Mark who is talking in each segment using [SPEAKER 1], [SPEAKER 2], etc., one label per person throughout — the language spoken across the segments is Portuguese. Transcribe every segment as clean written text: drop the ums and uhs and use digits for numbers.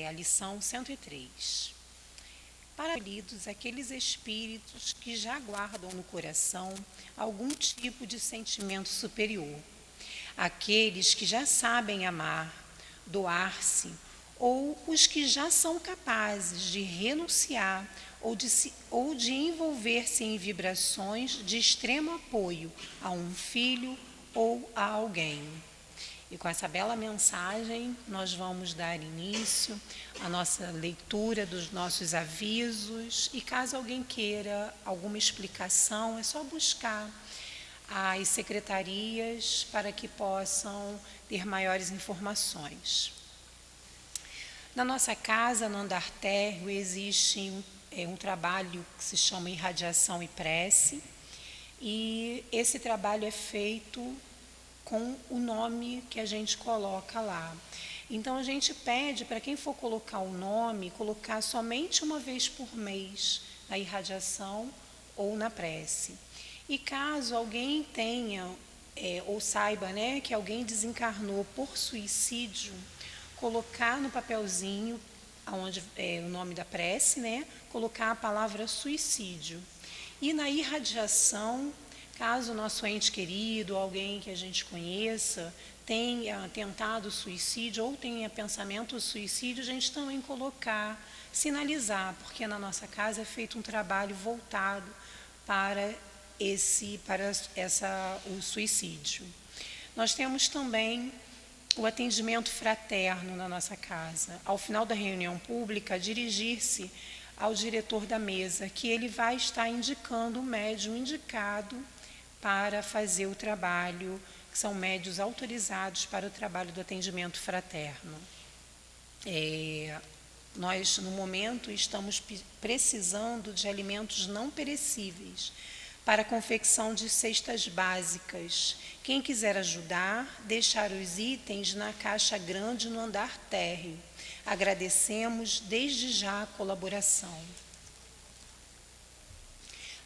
[SPEAKER 1] a lição 103. Para lidos, aqueles espíritos que já guardam no coração algum tipo de sentimento superior, aqueles que já sabem amar, doar-se, ou os que já são capazes de renunciar ou de envolver-se em vibrações de extremo apoio a um filho ou a alguém. E com essa bela mensagem, nós vamos dar início à nossa leitura dos nossos avisos. E caso alguém queira alguma explicação, é só buscar as secretarias para que possam ter maiores informações. Na nossa casa, no andar térreo, existe um trabalho que se chama Irradiação e Prece. E esse trabalho é feito com o nome que a gente coloca lá. Então, a gente pede para quem for colocar o nome, colocar somente uma vez por mês na irradiação ou na prece. E caso alguém tenha, ou saiba, que alguém desencarnou por suicídio, colocar no papelzinho, onde é o nome da prece, colocar a palavra suicídio. E na irradiação, caso o nosso ente querido, alguém que a gente conheça, tenha tentado suicídio ou tenha pensamento suicídio, a gente também colocar, sinalizar, porque na nossa casa é feito um trabalho voltado para o suicídio. Nós temos também o atendimento fraterno na nossa casa. Ao final da reunião pública, dirigir-se ao diretor da mesa, que ele vai estar indicando o médium indicado para fazer o trabalho, que são médios autorizados para o trabalho do atendimento fraterno. Nós, no momento, estamos precisando de alimentos não perecíveis para a confecção de cestas básicas. Quem quiser ajudar, deixar os itens na caixa grande no andar térreo. Agradecemos desde já a colaboração.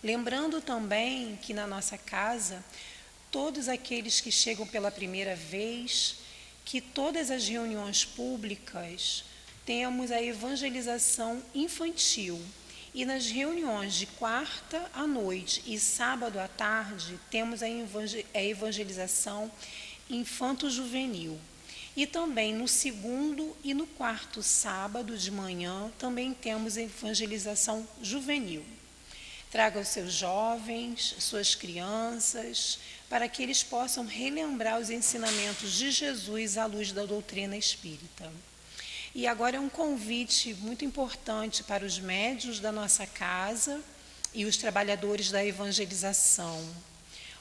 [SPEAKER 1] Lembrando também que na nossa casa, todos aqueles que chegam pela primeira vez, que todas as reuniões públicas temos a evangelização infantil. E nas reuniões de quarta à noite e sábado à tarde, temos a evangelização infanto-juvenil. E também no segundo e no quarto sábado de manhã, também temos a evangelização juvenil. Traga os seus jovens, suas crianças, para que eles possam relembrar os ensinamentos de Jesus à luz da doutrina espírita. E agora é um convite muito importante para os médiuns da nossa casa e os trabalhadores da evangelização.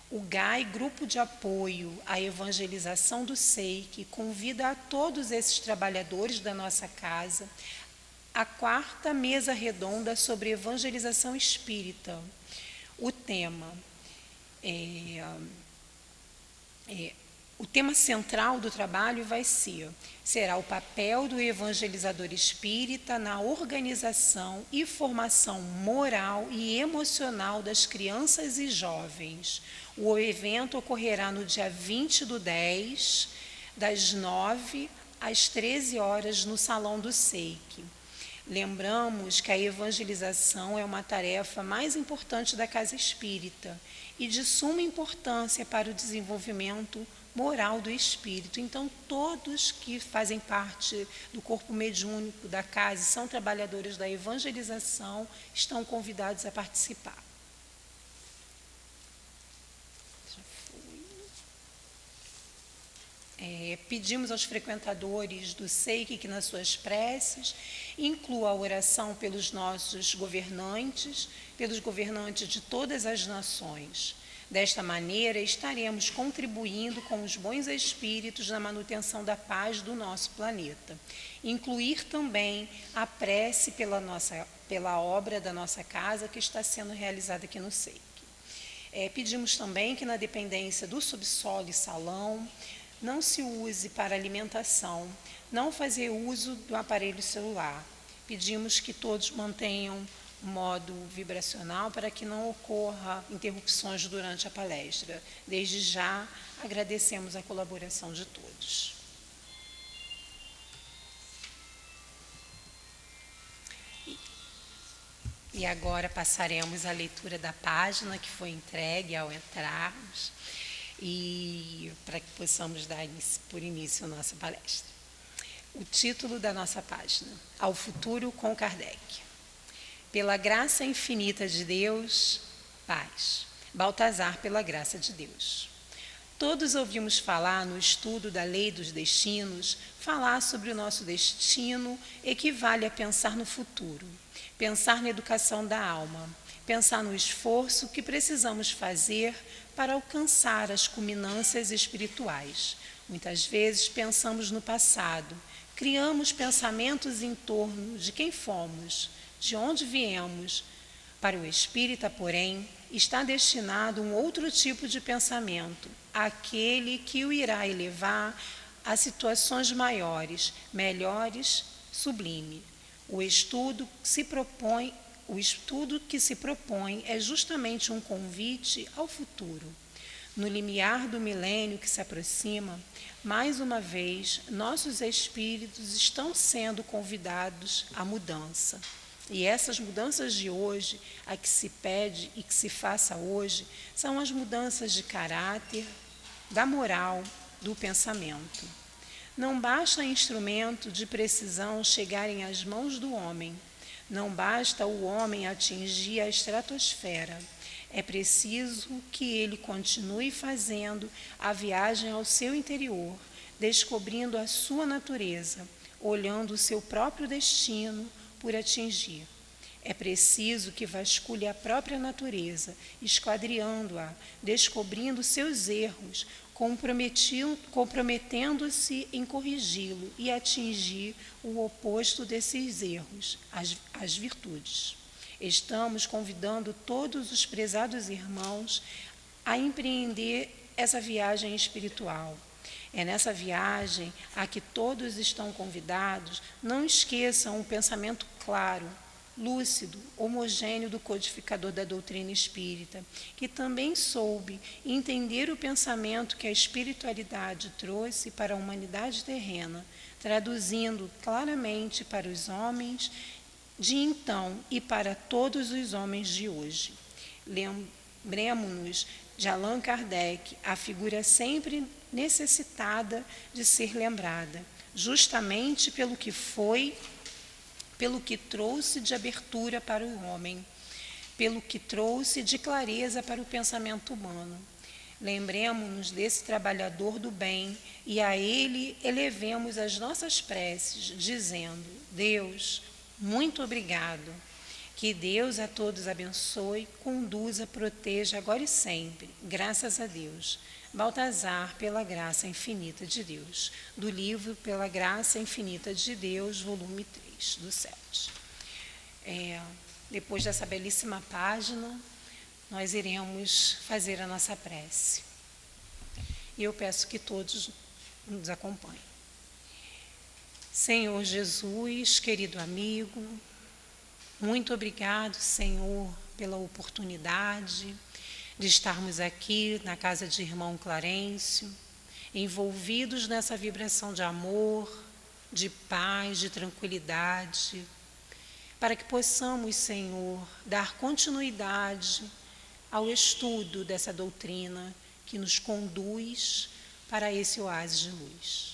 [SPEAKER 1] O GAI, Grupo de Apoio à Evangelização do SEIC, convida a todos esses trabalhadores da nossa casa a 4ª mesa redonda sobre evangelização espírita. O tema o tema central do trabalho será o papel do evangelizador espírita na organização e formação moral e emocional das crianças e jovens. O evento ocorrerá no dia 20/10, das 9 às 13 horas, no Salão do SEIC. Lembramos que a evangelização é uma tarefa mais importante da Casa Espírita e de suma importância para o desenvolvimento moral do espírito. Então, todos que fazem parte do corpo mediúnico da casa e são trabalhadores da evangelização estão convidados a participar. Pedimos aos frequentadores do SEIC que nas suas preces inclua a oração pelos nossos governantes, pelos governantes de todas as nações. Desta maneira, estaremos contribuindo com os bons espíritos na manutenção da paz do nosso planeta. Incluir também a prece pela obra da nossa casa que está sendo realizada aqui no SEIC. Pedimos também que na dependência do subsolo e salão não se use para alimentação, não fazer uso do aparelho celular. Pedimos que todos mantenham o modo vibracional para que não ocorra interrupções durante a palestra. Desde já, agradecemos a colaboração de todos. E agora passaremos à leitura da página que foi entregue ao entrarmos e para que possamos dar por início a nossa palestra. O título da nossa página: Ao Futuro com Kardec. Pela graça infinita de Deus, paz. Baltazar, pela graça de Deus. Todos ouvimos falar no estudo da lei dos destinos. Falar sobre o nosso destino equivale a pensar no futuro, pensar na educação da alma, pensar no esforço que precisamos fazer para alcançar as culminâncias espirituais. Muitas vezes pensamos no passado, criamos pensamentos em torno de quem fomos, de onde viemos. Para o espírita, porém, está destinado um outro tipo de pensamento, aquele que o irá elevar a situações maiores, melhores, sublime. O estudo que se propõe é justamente um convite ao futuro. No limiar do milênio que se aproxima, mais uma vez, nossos espíritos estão sendo convidados à mudança. E essas mudanças de hoje, a que se pede e que se faça hoje, são as mudanças de caráter, da moral, do pensamento. Não basta instrumento de precisão chegarem às mãos do homem. Não basta o homem atingir a estratosfera. É preciso que ele continue fazendo a viagem ao seu interior, descobrindo a sua natureza, olhando o seu próprio destino por atingir. É preciso que vasculhe a própria natureza, esquadriando-a, descobrindo seus erros, comprometendo-se em corrigi-lo e atingir o oposto desses erros, as virtudes. Estamos convidando todos os prezados irmãos a empreender essa viagem espiritual. É nessa viagem a que todos estão convidados. Não esqueçam o pensamento claro, lúcido, homogêneo do codificador da doutrina espírita, que também soube entender o pensamento que a espiritualidade trouxe para a humanidade terrena, traduzindo claramente para os homens de então e para todos os homens de hoje. Lembremos-nos de Allan Kardec, a figura sempre necessitada de ser lembrada, justamente pelo que foi, pelo que trouxe de abertura para o homem, pelo que trouxe de clareza para o pensamento humano. Lembremos-nos desse trabalhador do bem e a ele elevemos as nossas preces, dizendo: Deus, muito obrigado. Que Deus a todos abençoe, conduza, proteja agora e sempre. Graças a Deus. Baltazar, pela graça infinita de Deus. Do livro Pela Graça Infinita de Deus, volume 3, do 7. Depois dessa belíssima página, nós iremos fazer a nossa prece. E eu peço que todos nos acompanhem. Senhor Jesus, querido amigo, muito obrigado, Senhor, pela oportunidade de estarmos aqui na casa de irmão Clarencio, envolvidos nessa vibração de amor, de paz, de tranquilidade, para que possamos, Senhor, dar continuidade ao estudo dessa doutrina que nos conduz para esse oásis de luz.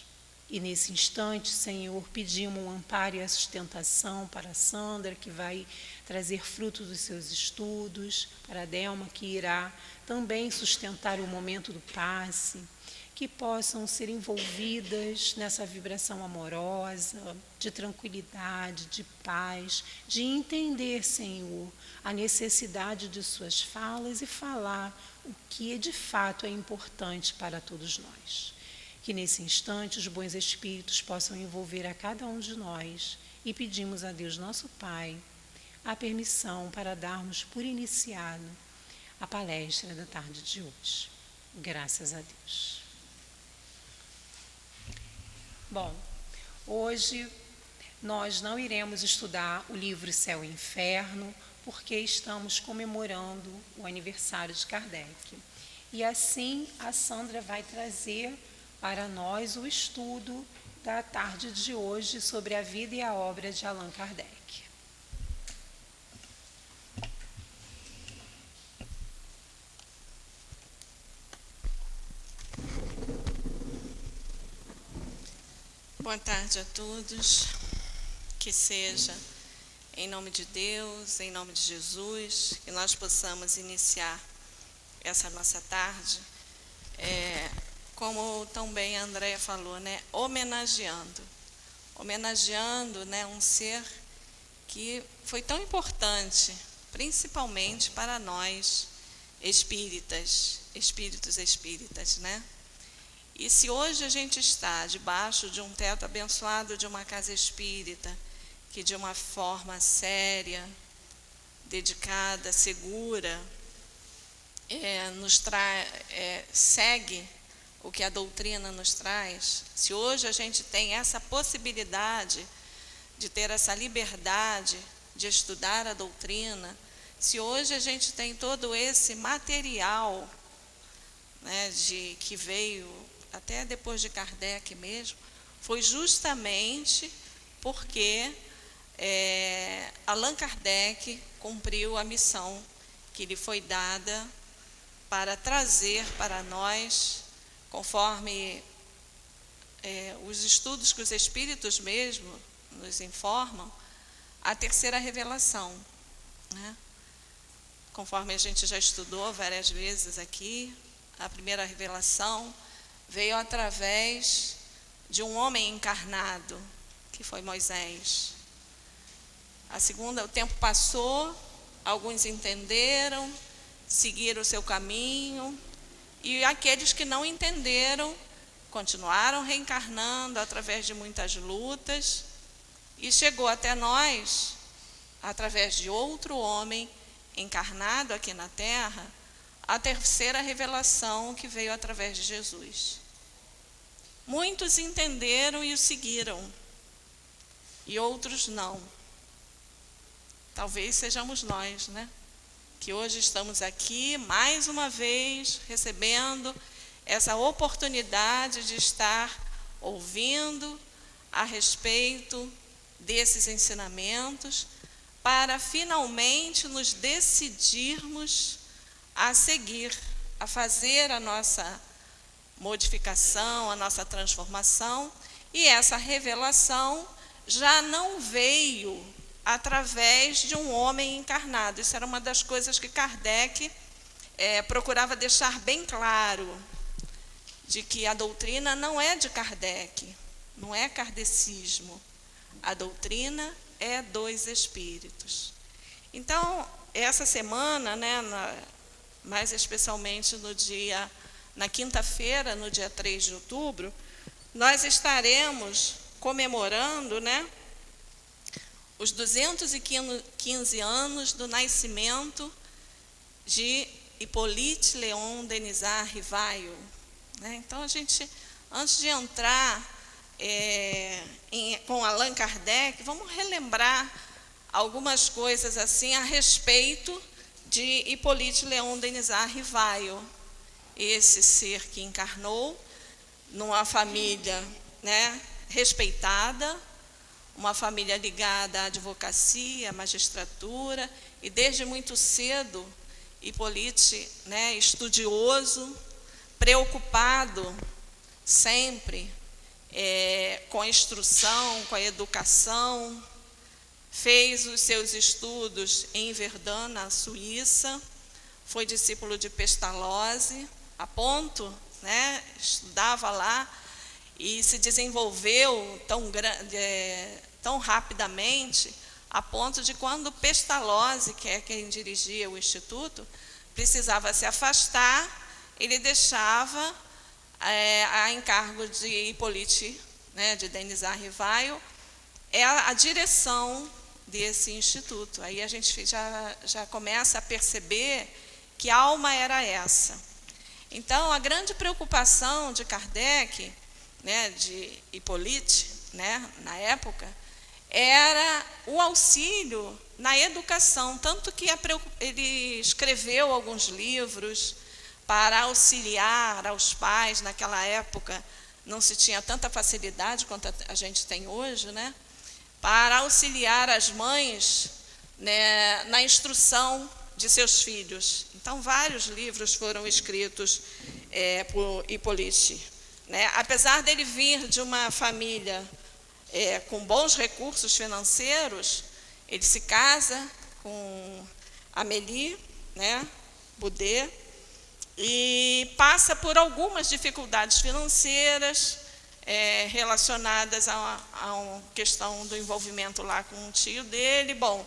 [SPEAKER 1] E nesse instante, Senhor, pedimos um amparo e a sustentação para a Sandra, que vai trazer frutos dos seus estudos, para a Delma, que irá também sustentar o momento do passe, que possam ser envolvidas nessa vibração amorosa, de tranquilidade, de paz, de entender, Senhor, a necessidade de suas falas e falar o que de fato é importante para todos nós. Que nesse instante os bons espíritos possam envolver a cada um de nós e pedimos a Deus nosso Pai a permissão para darmos por iniciado a palestra da tarde de hoje. Graças a Deus. Bom, hoje nós não iremos estudar o livro Céu e Inferno, porque estamos comemorando o aniversário de Kardec. E assim a Sandra vai trazer para nós o estudo da tarde de hoje sobre a vida e a obra de Allan Kardec.
[SPEAKER 2] Boa tarde a todos. Que seja em nome de Deus, em nome de Jesus, que nós possamos iniciar essa nossa tarde, como também a Andréia falou, né, homenageando, né, um ser que foi tão importante, principalmente para nós espíritos espíritas, né? E se hoje a gente está debaixo de um teto abençoado de uma casa espírita, que de uma forma séria, dedicada, segura, segue o que a doutrina nos traz, se hoje a gente tem essa possibilidade de ter essa liberdade de estudar a doutrina, se hoje a gente tem todo esse material, né, que veio até depois de Kardec mesmo, foi justamente porque Allan Kardec cumpriu a missão que lhe foi dada para trazer para nós, conforme os estudos que os espíritos mesmo nos informam, a terceira revelação, né? Conforme a gente já estudou várias vezes aqui, a primeira revelação veio através de um homem encarnado, que foi Moisés. A segunda, o tempo passou, alguns entenderam, seguiram o seu caminho, e aqueles que não entenderam, continuaram reencarnando através de muitas lutas, e chegou até nós, através de outro homem encarnado aqui na Terra, a terceira revelação que veio através de Jesus. Muitos entenderam e o seguiram, e outros não. Talvez sejamos nós, né? Que hoje estamos aqui, mais uma vez, recebendo essa oportunidade de estar ouvindo a respeito desses ensinamentos, para finalmente nos decidirmos a seguir, a fazer a nossa modificação, a nossa transformação, e essa revelação já não veio através de um homem encarnado. Isso era uma das coisas que Kardec procurava deixar bem claro, de que a doutrina não é de Kardec, não é kardecismo. A doutrina é dos espíritos. Então, essa semana, né, mais especialmente na quinta-feira, no dia 3 de outubro, nós estaremos comemorando, né, os 215 anos do nascimento de Hippolyte Léon Denisard Rivail, né? Então, a gente, antes de entrar com Allan Kardec, vamos relembrar algumas coisas assim a respeito de Hippolyte Léon Denisard Rivail, esse ser que encarnou numa família, né, respeitada, uma família ligada à advocacia, à magistratura, e desde muito cedo, Hippolyte, né, estudioso, preocupado sempre com a instrução, com a educação, fez os seus estudos em Verdun, na Suíça, foi discípulo de Pestalozzi, a ponto, né, estudava lá, e se desenvolveu tão rapidamente, a ponto de quando Pestalozzi, que é quem dirigia o Instituto, precisava se afastar, ele deixava a encargo de Hippolyte, né, de Denisard Rivail, a direção desse instituto. Aí a gente já começa a perceber que alma era essa. Então, a grande preocupação de Kardec, né, de Hippolyte, né, na época, era o auxílio na educação, tanto que ele escreveu alguns livros para auxiliar aos pais. Naquela época não se tinha tanta facilidade quanto a gente tem hoje, né, para auxiliar as mães, né, na instrução de seus filhos. Então, vários livros foram escritos por Hippolyte, né? Apesar dele vir de uma família com bons recursos financeiros, ele se casa com Amélie, né, Boudet, e passa por algumas dificuldades financeiras relacionadas a questão do envolvimento lá com o tio dele. Bom,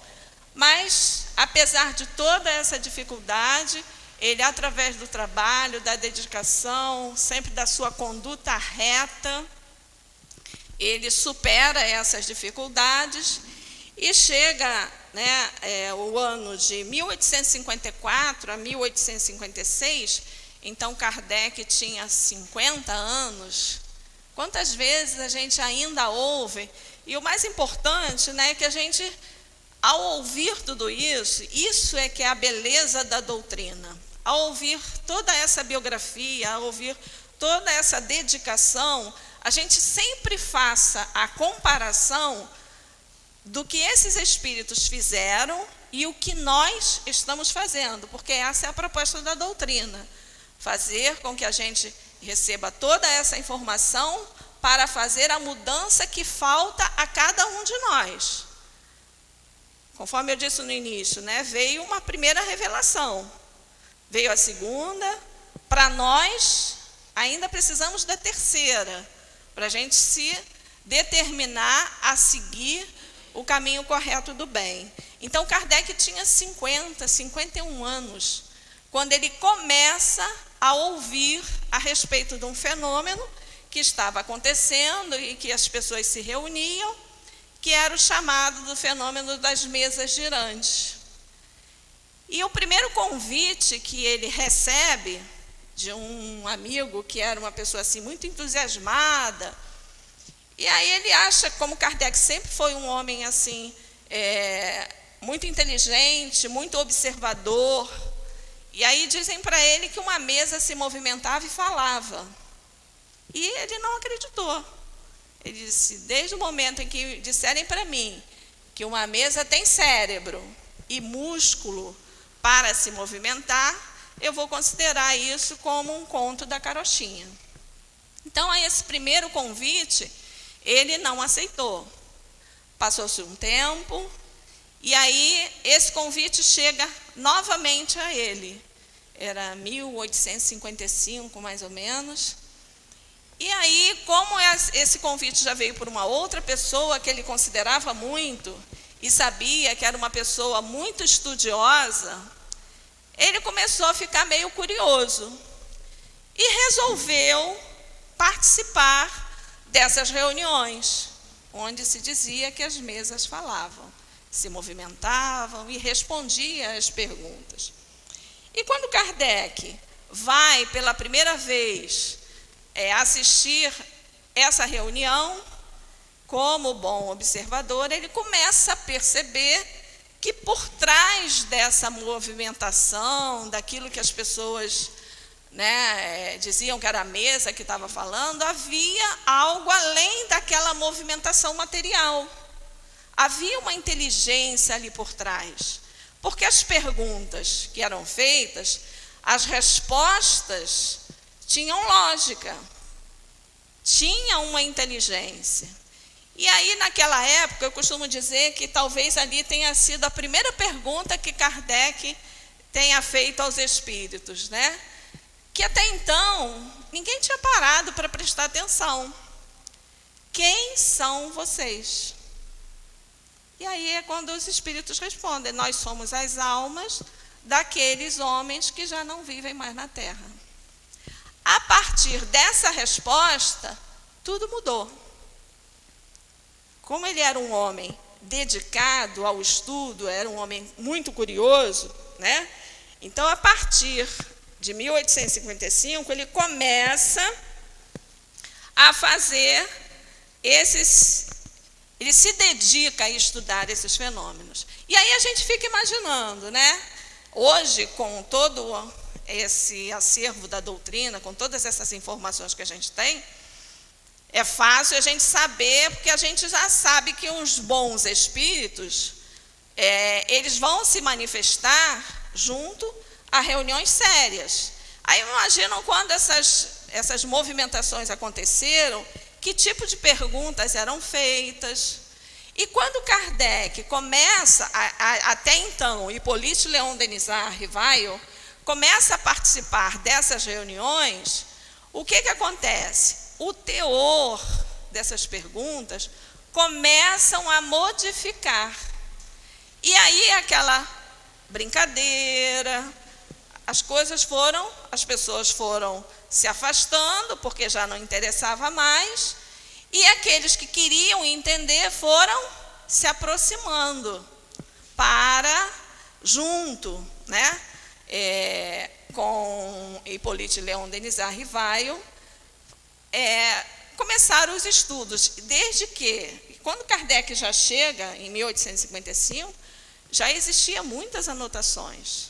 [SPEAKER 2] mas, apesar de toda essa dificuldade, ele, através do trabalho, da dedicação, sempre da sua conduta reta, ele supera essas dificuldades e chega, né, o ano de 1854 a 1856, então Kardec tinha 50 anos. Quantas vezes a gente ainda ouve, e o mais importante, né, é que a gente, ao ouvir tudo isso, isso é que é a beleza da doutrina. Ao ouvir toda essa biografia, ao ouvir toda essa dedicação, a gente sempre faça a comparação do que esses espíritos fizeram e o que nós estamos fazendo, porque essa é a proposta da doutrina, fazer com que a gente receba toda essa informação para fazer a mudança que falta a cada um de nós. Conforme eu disse no início, né, veio uma primeira revelação, veio a segunda, para nós ainda precisamos da terceira, para a gente se determinar a seguir o caminho correto do bem. Então, Kardec tinha 51 anos, quando ele começa a ouvir a respeito de um fenômeno que estava acontecendo e que as pessoas se reuniam, que era o chamado do fenômeno das mesas girantes. E o primeiro convite que ele recebe de um amigo que era uma pessoa assim muito entusiasmada, e aí ele acha, como Kardec sempre foi um homem assim, muito inteligente, muito observador, e aí dizem para ele que uma mesa se movimentava e falava. E ele não acreditou. Ele disse, desde o momento em que disserem para mim que uma mesa tem cérebro e músculo para se movimentar, eu vou considerar isso como um conto da carochinha. Então, a esse primeiro convite, ele não aceitou. Passou-se um tempo, e aí esse convite chega novamente a ele. Era 1855, mais ou menos. E aí, como esse convite já veio por uma outra pessoa que ele considerava muito, e sabia que era uma pessoa muito estudiosa, ele começou a ficar meio curioso. E resolveu participar dessas reuniões, onde se dizia que as mesas falavam, se movimentavam e respondia às perguntas. E quando Kardec vai pela primeira vez assistir essa reunião, como bom observador, ele começa a perceber que por trás dessa movimentação, daquilo que as pessoas diziam que era a mesa que estava falando, havia algo além daquela movimentação material. Havia uma inteligência ali por trás, porque as perguntas que eram feitas, as respostas tinham lógica, tinha uma inteligência. E aí, naquela época, eu costumo dizer que talvez ali tenha sido a primeira pergunta que Kardec tenha feito aos espíritos, né? Que até então, ninguém tinha parado para prestar atenção. Quem são vocês? E aí é quando os espíritos respondem, nós somos as almas daqueles homens que já não vivem mais na Terra. A partir dessa resposta, tudo mudou. Como ele era um homem dedicado ao estudo, era um homem muito curioso, né? Então, a partir de 1855, ele começa a fazer ele se dedica a estudar esses fenômenos. E aí a gente fica imaginando, né? Hoje, com todo esse acervo da doutrina, com todas essas informações que a gente tem, é fácil a gente saber, porque a gente já sabe que os bons espíritos, eles vão se manifestar junto a reuniões sérias. Aí imaginam quando essas movimentações aconteceram, que tipo de perguntas eram feitas. E quando Kardec começa, até então, Hippolyte Léon Denisard Rivail, começa a participar dessas reuniões, o que acontece? O teor dessas perguntas começam a modificar. E aí aquela brincadeira, as pessoas foram se afastando, porque já não interessava mais, e aqueles que queriam entender foram se aproximando para, junto, né, com Hippolyte Léon Denisard Rivail, começaram os estudos, desde que, quando Kardec já chega, em 1855, já existiam muitas anotações,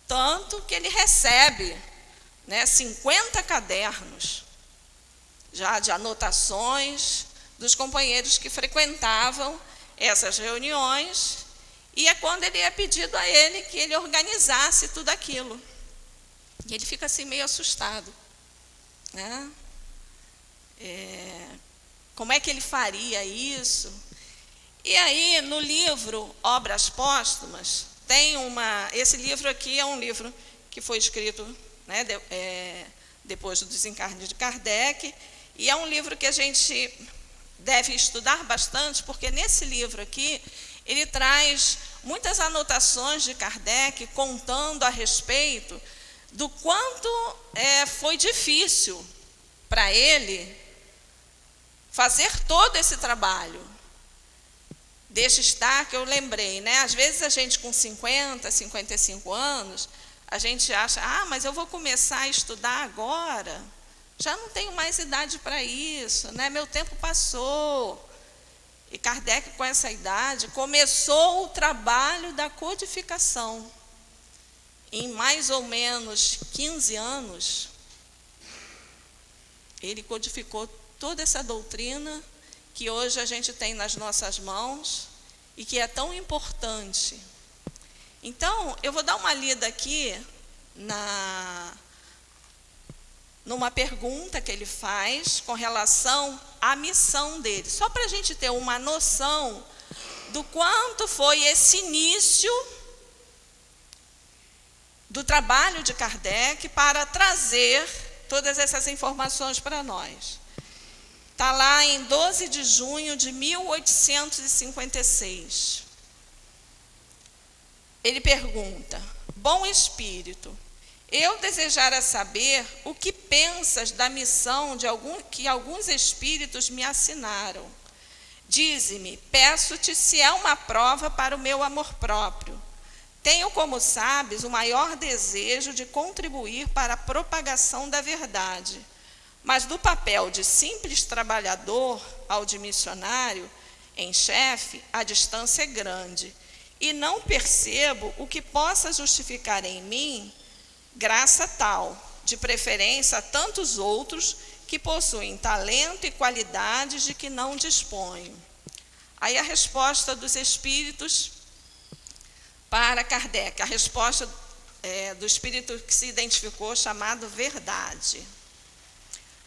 [SPEAKER 2] tanto que ele recebe, né, 50 cadernos, já de anotações dos companheiros que frequentavam essas reuniões, e é quando ele é pedido a ele que ele organizasse tudo aquilo. E ele fica assim meio assustado, né? Como é que ele faria isso? E aí, no livro Obras Póstumas, tem esse livro aqui é um livro que foi escrito, né, depois do desencarne de Kardec, e é um livro que a gente deve estudar bastante, porque nesse livro aqui, ele traz muitas anotações de Kardec, contando a respeito do quanto foi difícil para ele fazer todo esse trabalho. Deixa estar que eu lembrei, né? Às vezes a gente com 50, 55 anos, a gente acha, mas eu vou começar a estudar agora, já não tenho mais idade para isso, né? Meu tempo passou. E Kardec, com essa idade, começou o trabalho da codificação. Em mais ou menos 15 anos, ele codificou toda essa doutrina que hoje a gente tem nas nossas mãos e que é tão importante. Então, eu vou dar uma lida aqui numa pergunta que ele faz com relação à missão dele, só para a gente ter uma noção do quanto foi esse início do trabalho de Kardec para trazer todas essas informações para nós. Está lá em 12 de junho de 1856. Ele pergunta: Bom Espírito, eu desejara saber o que pensas da missão que alguns espíritos me assinaram. Dize-me, peço-te se é uma prova para o meu amor próprio. Tenho, como sabes, o maior desejo de contribuir para a propagação da verdade, mas do papel de simples trabalhador ao de missionário em chefe, a distância é grande, e não percebo o que possa justificar em mim graça tal, de preferência a tantos outros que possuem talento e qualidades de que não disponho. Aí a resposta dos espíritos para Kardec, a resposta do espírito que se identificou, chamado Verdade.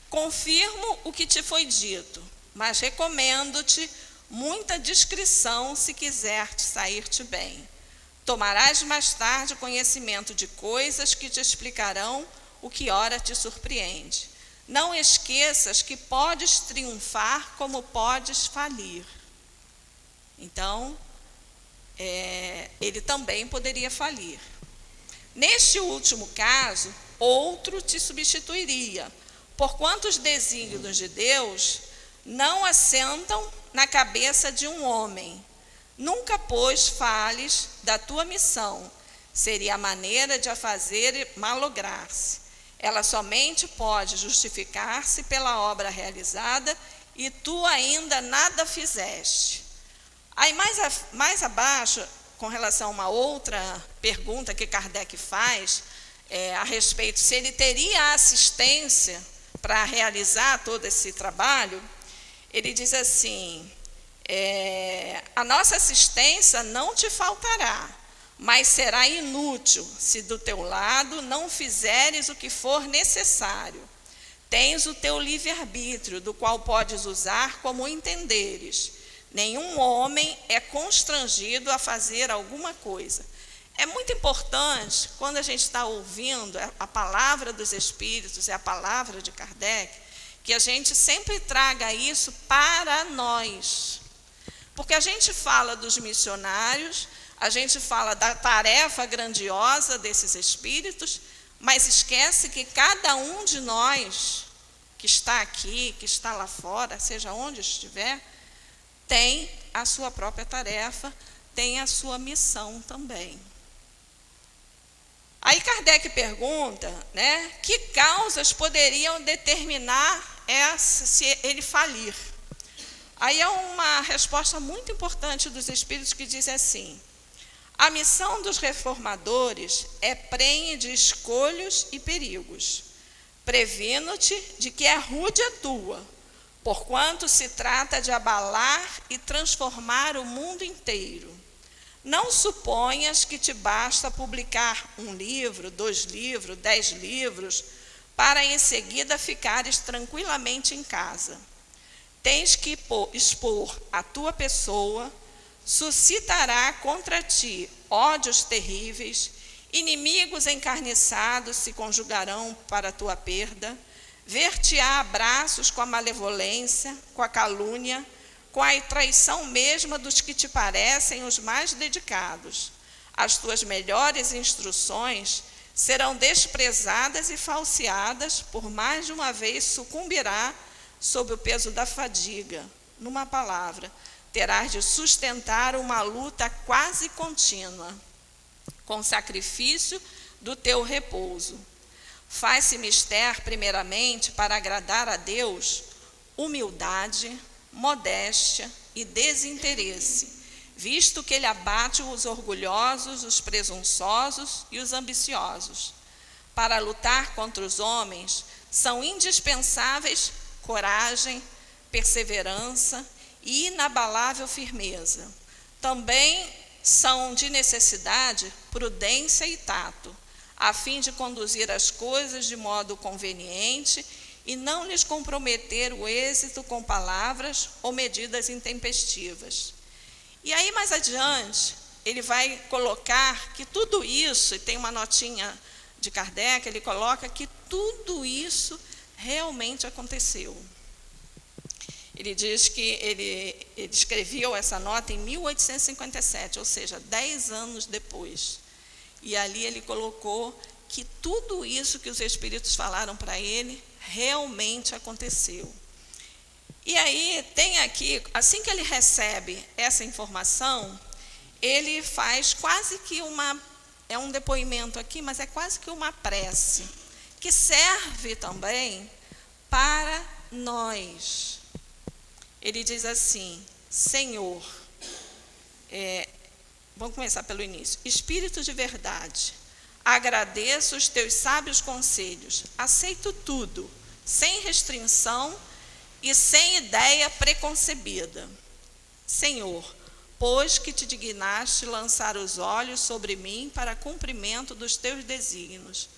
[SPEAKER 2] Confirmo o que te foi dito, mas recomendo-te muita discrição se quiser sair-te bem. Tomarás mais tarde conhecimento de coisas que te explicarão o que ora te surpreende. Não esqueças que podes triunfar como podes falir. Então, ele também poderia falir. Neste último caso, outro te substituiria, porquanto os desígnios de Deus não assentam na cabeça de um homem. Nunca, pois, fales da tua missão, seria a maneira de a fazer malograr-se. Ela somente pode justificar-se pela obra realizada e tu ainda nada fizeste. Aí mais abaixo, com relação a uma outra pergunta que Kardec faz, a respeito se ele teria assistência para realizar todo esse trabalho, ele diz assim: a nossa assistência não te faltará, mas será inútil se do teu lado não fizeres o que for necessário. Tens o teu livre-arbítrio, do qual podes usar como entenderes. Nenhum homem é constrangido a fazer alguma coisa. É muito importante, quando a gente está ouvindo a palavra dos Espíritos, a palavra de Kardec, que a gente sempre traga isso para nós. Porque a gente fala dos missionários, a gente fala da tarefa grandiosa desses Espíritos, mas esquece que cada um de nós, que está aqui, que está lá fora, seja onde estiver, tem a sua própria tarefa, tem a sua missão também. Aí Kardec pergunta, né, que causas poderiam determinar se ele falir. Aí é uma resposta muito importante dos Espíritos que diz assim: a missão dos reformadores é prenhe de escolhos e perigos. Previno-te de que é rude a tua, porquanto se trata de abalar e transformar o mundo inteiro. Não suponhas que te basta publicar 1 livro, 2 livros, 10 livros, para em seguida ficares tranquilamente em casa. Tens que expor a tua pessoa, suscitará contra ti ódios terríveis, inimigos encarniçados se conjugarão para a tua perda, ver-te-á abraços com a malevolência, com a calúnia, com a traição mesma dos que te parecem os mais dedicados. As tuas melhores instruções serão desprezadas e falseadas, por mais de uma vez sucumbirá sob o peso da fadiga. Numa palavra, terás de sustentar uma luta quase contínua, com sacrifício do teu repouso. Faz-se mister, primeiramente, para agradar a Deus, humildade, modéstia e desinteresse, visto que ele abate os orgulhosos, os presunçosos e os ambiciosos. Para lutar contra os homens, são indispensáveis coragem, perseverança e inabalável firmeza. Também são de necessidade prudência e tato, a fim de conduzir as coisas de modo conveniente e não lhes comprometer o êxito com palavras ou medidas intempestivas. E aí, mais adiante, ele vai colocar que tudo isso, e tem uma notinha de Kardec, ele coloca que tudo isso realmente aconteceu. Ele diz que ele escreveu essa nota em 1857, ou seja, 10 anos depois. E ali ele colocou que tudo isso que os Espíritos falaram para ele realmente aconteceu. E aí tem aqui, assim que ele recebe essa informação, ele faz quase que é um depoimento aqui, mas é quase que uma prece, que serve também para nós. Ele diz assim: Senhor, vamos começar pelo início. Espírito de verdade, agradeço os teus sábios conselhos, aceito tudo, sem restrição e sem ideia preconcebida. Senhor, pois que te dignaste lançar os olhos sobre mim para cumprimento dos teus desígnios,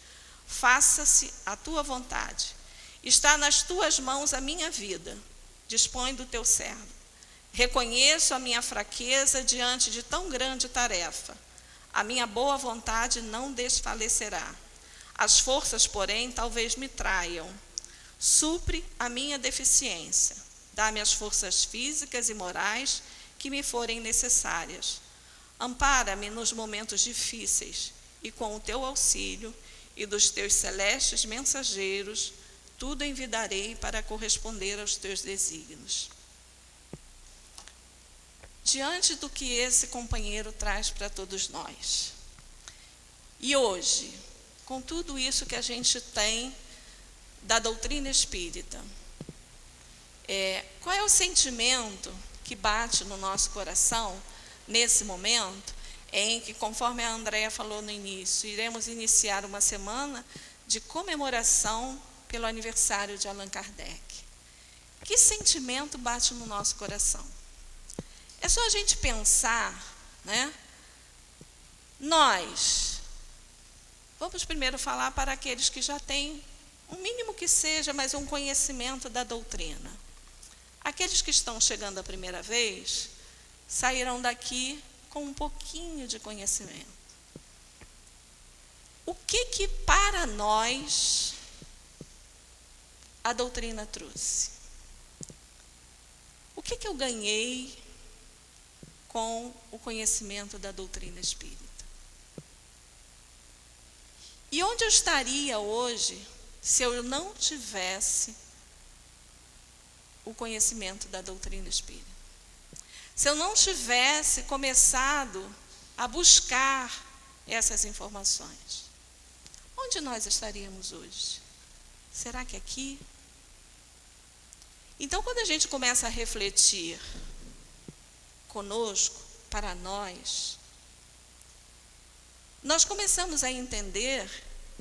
[SPEAKER 2] faça-se a tua vontade. Está nas tuas mãos a minha vida, dispõe do teu servo. Reconheço a minha fraqueza diante de tão grande tarefa. A minha boa vontade não desfalecerá. As forças, porém, talvez me traiam. Supre a minha deficiência. Dá-me as forças físicas e morais que me forem necessárias. Ampara-me nos momentos difíceis e com o teu auxílio e dos teus celestes mensageiros, tudo envidarei para corresponder aos teus desígnios. Diante do que esse companheiro traz para todos nós. E hoje, com tudo isso que a gente tem da doutrina espírita, qual é o sentimento que bate no nosso coração nesse momento em que, conforme a Andréia falou no início, iremos iniciar uma semana de comemoração pelo aniversário de Allan Kardec? Que sentimento bate no nosso coração? É só a gente pensar, né? Nós, vamos primeiro falar para aqueles que já têm um mínimo que seja, mas um conhecimento da doutrina. Aqueles que estão chegando a primeira vez, sairão daqui com um pouquinho de conhecimento. O que para nós a doutrina trouxe? O que eu ganhei com o conhecimento da doutrina espírita? E onde eu estaria hoje se eu não tivesse o conhecimento da doutrina espírita? Se eu não tivesse começado a buscar essas informações, onde nós estaríamos hoje? Será que aqui? Então, quando a gente começa a refletir conosco, para nós começamos a entender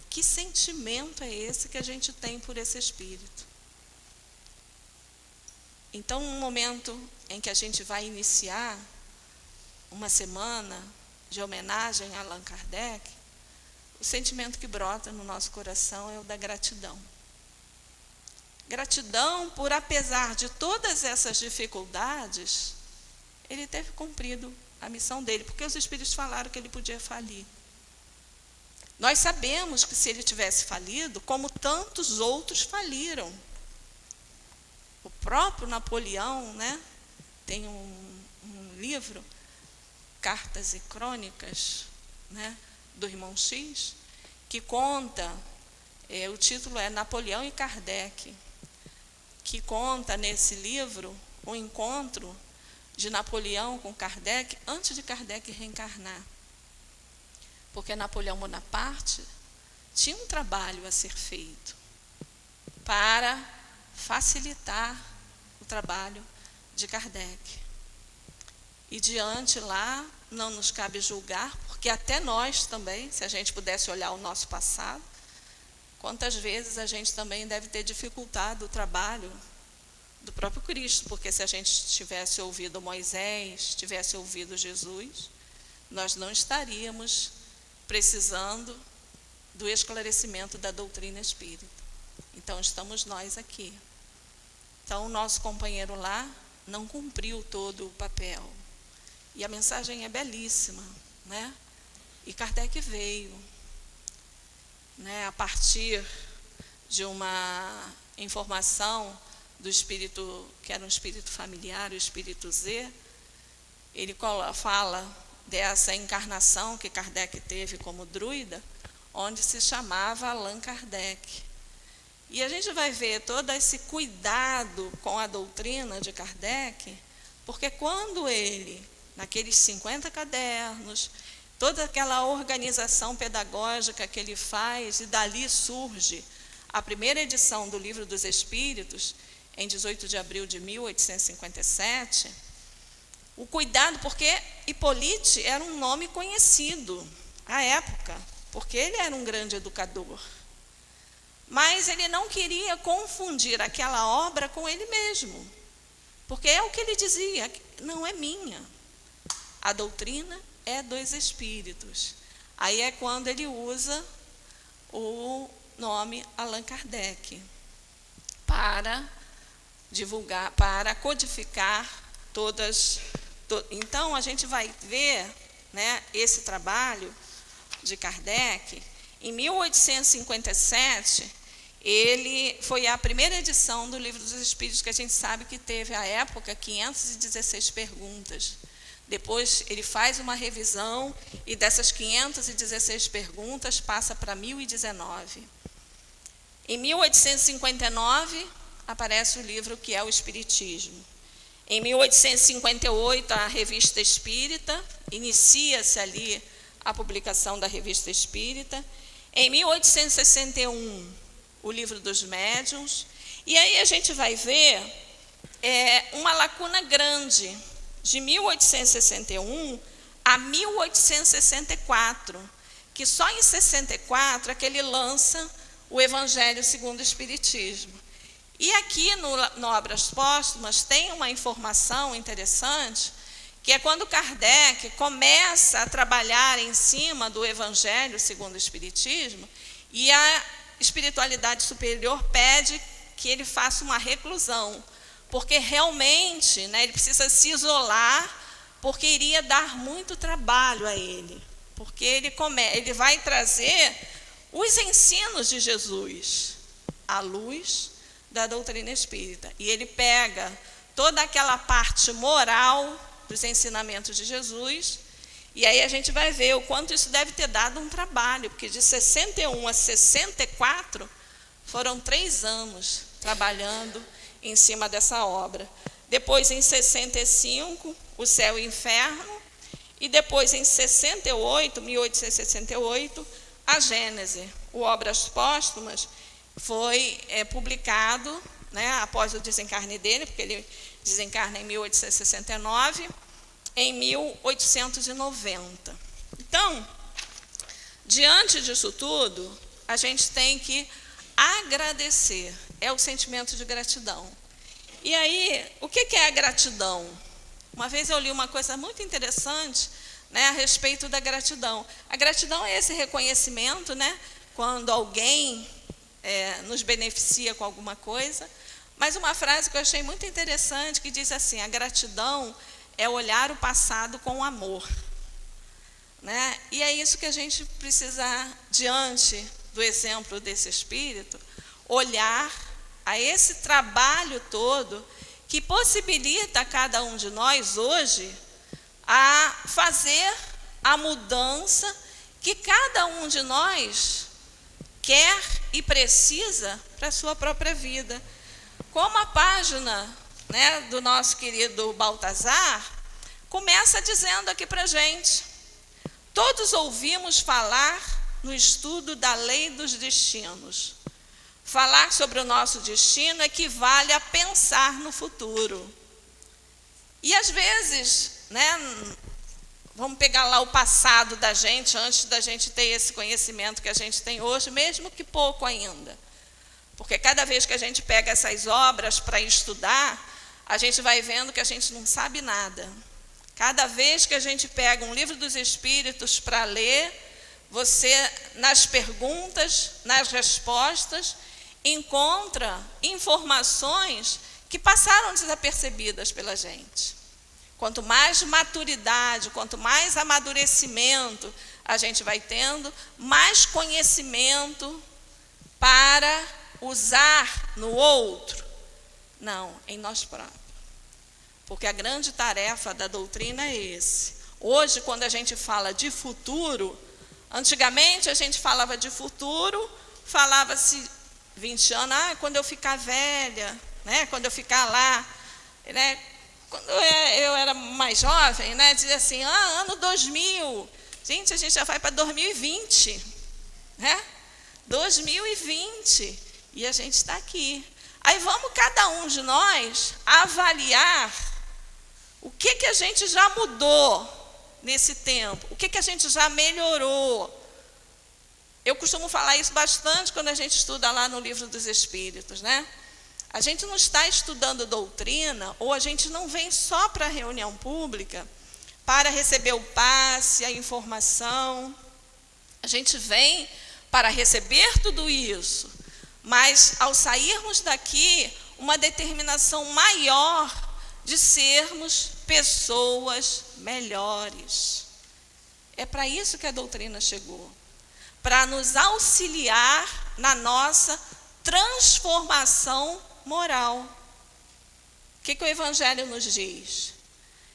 [SPEAKER 2] que sentimento é esse que a gente tem por esse espírito. Então, um momento em que a gente vai iniciar uma semana de homenagem a Allan Kardec, o sentimento que brota no nosso coração é o da gratidão. Gratidão por, apesar de todas essas dificuldades, ele ter cumprido a missão dele, porque os espíritos falaram que ele podia falir. Nós sabemos que se ele tivesse falido, como tantos outros faliram. O próprio Napoleão, né, tem um livro, Cartas e Crônicas, né, do Irmão X, que conta, o título é Napoleão e Kardec, que conta nesse livro o encontro de Napoleão com Kardec antes de Kardec reencarnar. Porque Napoleão Bonaparte tinha um trabalho a ser feito para facilitar o trabalho de Kardec. E diante lá, não nos cabe julgar, porque até nós também, se a gente pudesse olhar o nosso passado, quantas vezes a gente também deve ter dificultado o trabalho do próprio Cristo, porque se a gente tivesse ouvido Moisés, tivesse ouvido Jesus, nós não estaríamos precisando do esclarecimento da doutrina espírita. Então, estamos nós aqui. Então, o nosso companheiro lá não cumpriu todo o papel. E a mensagem é belíssima, né? E Kardec veio, né, a partir de uma informação do espírito, que era um espírito familiar, o espírito Z, ele fala dessa encarnação que Kardec teve como druida, onde se chamava Allan Kardec. E a gente vai ver todo esse cuidado com a doutrina de Kardec, porque quando ele, naqueles 50 cadernos, toda aquela organização pedagógica que ele faz, e dali surge a primeira edição do Livro dos Espíritos, em 18 de abril de 1857, o cuidado, porque Hippolyte era um nome conhecido à época, porque ele era um grande educador. Mas ele não queria confundir aquela obra com ele mesmo, porque é o que ele dizia, não é minha. A doutrina é dos espíritos. Aí é quando ele usa o nome Allan Kardec para divulgar, para codificar todas. Então, a gente vai ver, né, esse trabalho de Kardec. Em 1857, ele foi a primeira edição do Livro dos Espíritos, que a gente sabe que teve, à época, 516 perguntas. Depois, ele faz uma revisão, e dessas 516 perguntas, passa para 1019. Em 1859, aparece o livro que é o Espiritismo. Em 1858, a Revista Espírita, inicia-se ali a publicação da Revista Espírita. Em 1861, o Livro dos Médiuns. E aí a gente vai ver uma lacuna grande, de 1861 a 1864, que só em 64 é que ele lança o Evangelho segundo o Espiritismo. E aqui no Obras Póstumas tem uma informação interessante, que é quando Kardec começa a trabalhar em cima do Evangelho segundo o Espiritismo, e espiritualidade superior pede que ele faça uma reclusão, porque realmente, né, ele precisa se isolar, porque iria dar muito trabalho a ele, porque ele vai trazer os ensinos de Jesus à luz da doutrina espírita, e ele pega toda aquela parte moral dos ensinamentos de Jesus, e aí a gente vai ver o quanto isso deve ter dado um trabalho, porque de 61 a 64 foram 3 anos trabalhando em cima dessa obra. Depois, em 65, o Céu e o Inferno, e depois, em 1868, a Gênese. O Obras Póstumas foi publicado, né, após o desencarne dele, porque ele desencarna em 1869, em 1890. Então, diante disso tudo, a gente tem que agradecer, é o sentimento de gratidão. E aí, o que é a gratidão? Uma vez eu li uma coisa muito interessante, né, a respeito da gratidão. A gratidão é esse reconhecimento, né, quando alguém nos beneficia com alguma coisa. Mas uma frase que eu achei muito interessante, que diz assim: a gratidão é olhar o passado com amor. Né? E é isso que a gente precisa, diante do exemplo desse espírito, olhar a esse trabalho todo que possibilita a cada um de nós hoje a fazer a mudança que cada um de nós quer e precisa para a sua própria vida. Como a página, né, do nosso querido Baltazar começa dizendo aqui para a gente: todos ouvimos falar no estudo da lei dos destinos. Falar sobre o nosso destino equivale a pensar no futuro. E às vezes, né, vamos pegar lá o passado da gente, antes da gente ter esse conhecimento que a gente tem hoje, mesmo que pouco ainda. Porque cada vez que a gente pega essas obras para estudar, a gente vai vendo que a gente não sabe nada. Cada vez que a gente pega um livro dos Espíritos para ler, você, nas perguntas, nas respostas, encontra informações que passaram desapercebidas pela gente. Quanto mais maturidade, quanto mais amadurecimento a gente vai tendo, mais conhecimento para usar no outro, não, em nós próprios. Porque a grande tarefa da doutrina é esse. Hoje, quando a gente fala de futuro, antigamente a gente falava de futuro, falava-se 20 anos, quando eu ficar velha, né, quando eu ficar lá, né, quando eu era mais jovem, né, dizia assim, ano 2000, gente, a gente já vai para 2020, né, 2020, e a gente está aqui. Aí vamos cada um de nós avaliar o que a gente já mudou nesse tempo, o que a gente já melhorou. Eu costumo falar isso bastante quando a gente estuda lá no Livro dos Espíritos, né? A gente não está estudando doutrina, ou a gente não vem só para a reunião pública para receber o passe, a informação. A gente vem para receber tudo isso, mas ao sairmos daqui, uma determinação maior de sermos pessoas melhores. É para isso que a doutrina chegou, para nos auxiliar na nossa transformação moral. O que o Evangelho nos diz?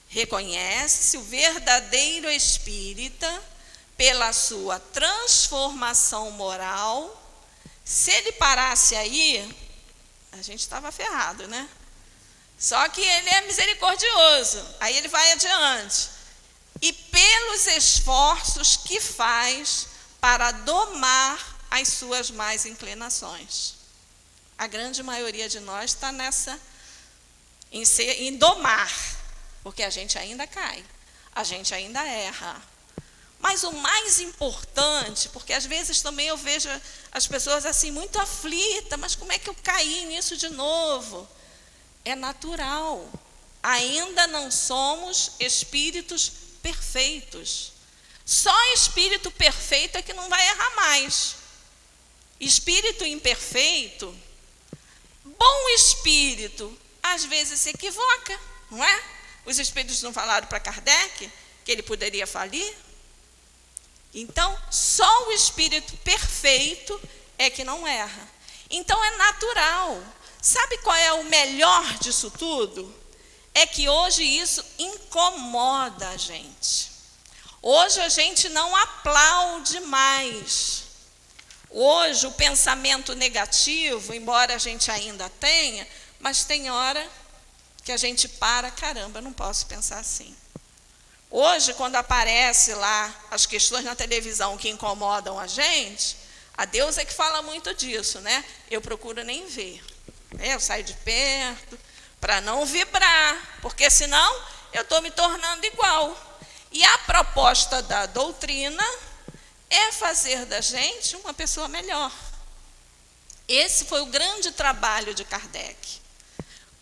[SPEAKER 2] Reconhece-se o verdadeiro espírita pela sua transformação moral. Se ele parasse aí, a gente estava ferrado, né? Só que ele é misericordioso, aí ele vai adiante. E pelos esforços que faz para domar as suas más inclinações. A grande maioria de nós está em domar, porque a gente ainda cai, a gente ainda erra. Mas o mais importante, porque às vezes também eu vejo as pessoas assim muito aflitas, mas como é que eu caí nisso de novo? É natural. Ainda não somos espíritos perfeitos. Só espírito perfeito é que não vai errar mais. Espírito imperfeito, bom espírito, às vezes se equivoca, não é? Os espíritos não falaram para Kardec que ele poderia falir? Então, só o espírito perfeito é que não erra. Então, é natural. Sabe qual é o melhor disso tudo? É que hoje isso incomoda a gente. Hoje a gente não aplaude mais. Hoje o pensamento negativo, embora a gente ainda tenha, mas tem hora que a gente para, caramba, eu não posso pensar assim. Hoje, quando aparece lá as questões na televisão que incomodam a gente, a Deus é que fala muito disso, né? Eu procuro nem ver. Eu saio de perto para não vibrar, porque senão eu estou me tornando igual. E a proposta da doutrina é fazer da gente uma pessoa melhor. Esse foi o grande trabalho de Kardec.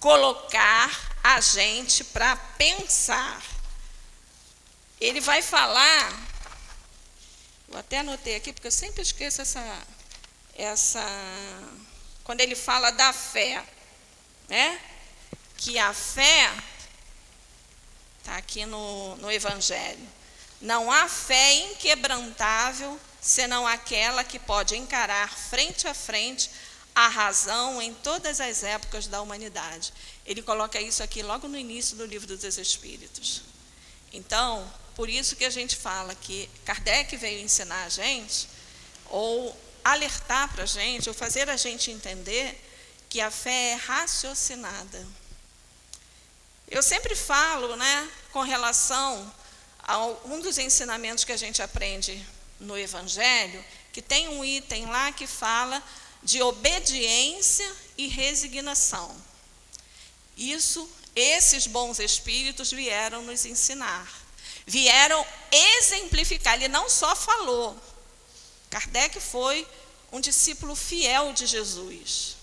[SPEAKER 2] Colocar a gente para pensar. Ele vai falar, eu até anotei aqui, porque eu sempre esqueço quando ele fala da fé, né? Que a fé, está aqui no Evangelho, não há fé inquebrantável, senão aquela que pode encarar frente a frente a razão em todas as épocas da humanidade. Ele coloca isso aqui logo no início do Livro dos Espíritos. Então, por isso que a gente fala que Kardec veio ensinar a gente, ou alertar para a gente, ou fazer a gente entender que a fé é raciocinada. Eu sempre falo, né, com relação a um dos ensinamentos que a gente aprende no Evangelho, que tem um item lá que fala de obediência e resignação. Esses bons espíritos vieram nos ensinar, vieram exemplificar. Ele não só falou, Kardec foi um discípulo fiel de Jesus.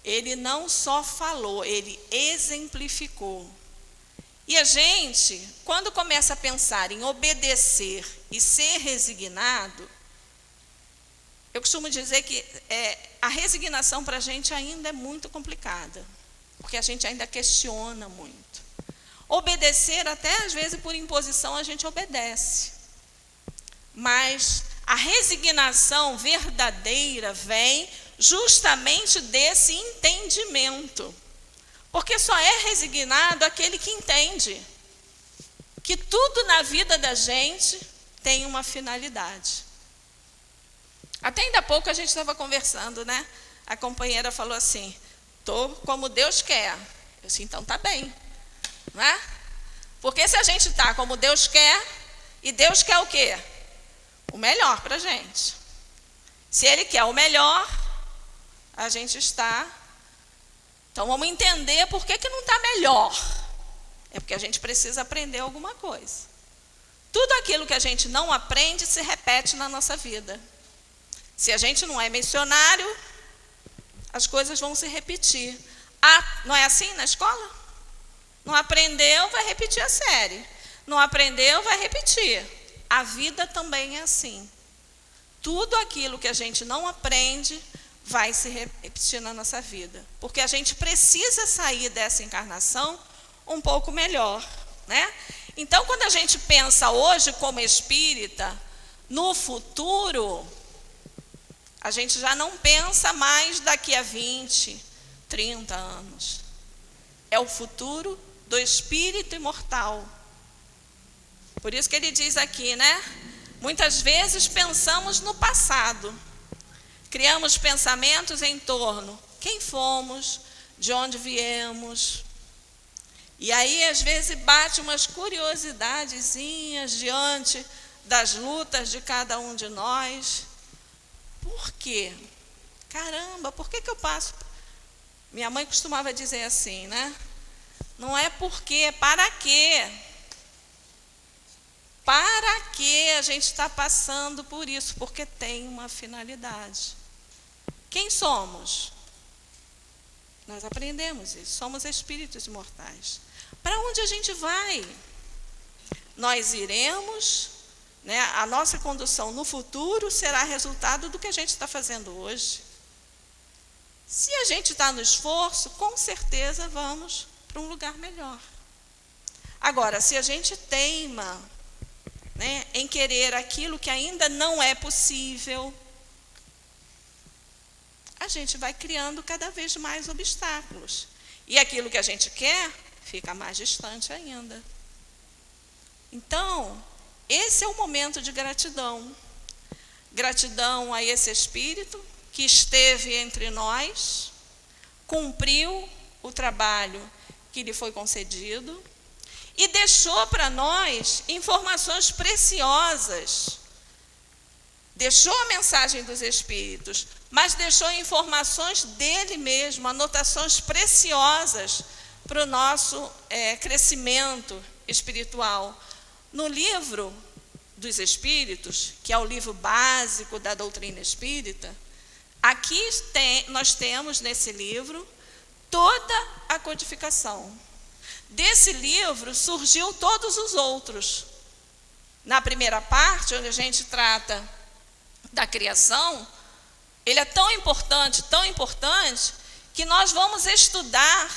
[SPEAKER 2] Ele não só falou, ele exemplificou. E a gente, quando começa a pensar em obedecer e ser resignado, eu costumo dizer que a resignação para a gente ainda é muito complicada, porque a gente ainda questiona muito. Obedecer, até às vezes por imposição, a gente obedece. Mas a resignação verdadeira vem justamente desse entendimento. Porque só é resignado aquele que entende que tudo na vida da gente tem uma finalidade. Até ainda há pouco a gente estava conversando, né? A companheira falou assim, estou como Deus quer. Eu disse, então tá bem. Não é? Porque se a gente está como Deus quer, e Deus quer o quê? O melhor para a gente. Se Ele quer o melhor, a gente está. Então vamos entender por que não está melhor. É porque a gente precisa aprender alguma coisa. Tudo aquilo que a gente não aprende se repete na nossa vida. Se a gente não é missionário, as coisas vão se repetir. Não é assim na escola? Não aprendeu, vai repetir a série. Não aprendeu, vai repetir. A vida também é assim. Tudo aquilo que a gente não aprende vai se repetir na nossa vida. Porque a gente precisa sair dessa encarnação um pouco melhor, né? Então, quando a gente pensa hoje como espírita, no futuro, a gente já não pensa mais daqui a 20, 30 anos. É o futuro do espírito imortal. Por isso que ele diz aqui, né? Muitas vezes pensamos no passado. Criamos pensamentos em torno quem fomos, de onde viemos. E aí, às vezes, bate umas curiosidadezinhas diante das lutas de cada um de nós. Por quê? Caramba, por que eu passo? Minha mãe costumava dizer assim, né? Não é porque, é para quê? Para que a gente está passando por isso? Porque tem uma finalidade. Quem somos? Nós aprendemos isso. Somos espíritos imortais. Para onde a gente vai? Nós iremos né, a nossa condução no futuro será resultado do que a gente está fazendo hoje. Se a gente está no esforço, com certeza vamos para um lugar melhor. Agora, se a gente teima, né, em querer aquilo que ainda não é possível, a gente vai criando cada vez mais obstáculos. E aquilo que a gente quer fica mais distante ainda. Então, esse é o momento de gratidão. Gratidão a esse Espírito que esteve entre nós, cumpriu o trabalho que lhe foi concedido e deixou para nós informações preciosas. Deixou a mensagem dos Espíritos, mas deixou informações dele mesmo, anotações preciosas para o nosso crescimento espiritual. No livro dos Espíritos, que é o livro básico da doutrina espírita, aqui nós temos nesse livro toda a codificação. Desse livro surgiu todos os outros. Na primeira parte, onde a gente trata da criação, ele é tão importante, que nós vamos estudar,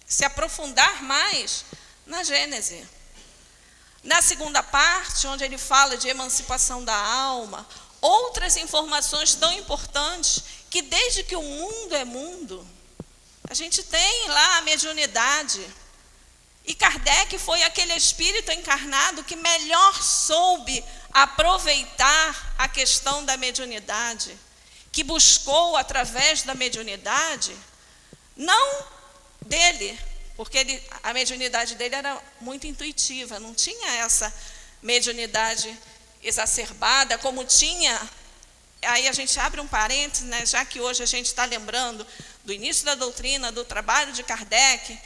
[SPEAKER 2] se aprofundar mais na Gênese. Na segunda parte, onde ele fala de emancipação da alma, outras informações tão importantes, que desde que o mundo é mundo, a gente tem lá a mediunidade. E Kardec foi aquele espírito encarnado que melhor soube aproveitar a questão da mediunidade, que buscou através da mediunidade, não dele, porque a mediunidade dele era muito intuitiva, não tinha essa mediunidade exacerbada como tinha. Aí a gente abre um parênteses, né, já que hoje a gente está lembrando do início da doutrina, do trabalho de Kardec,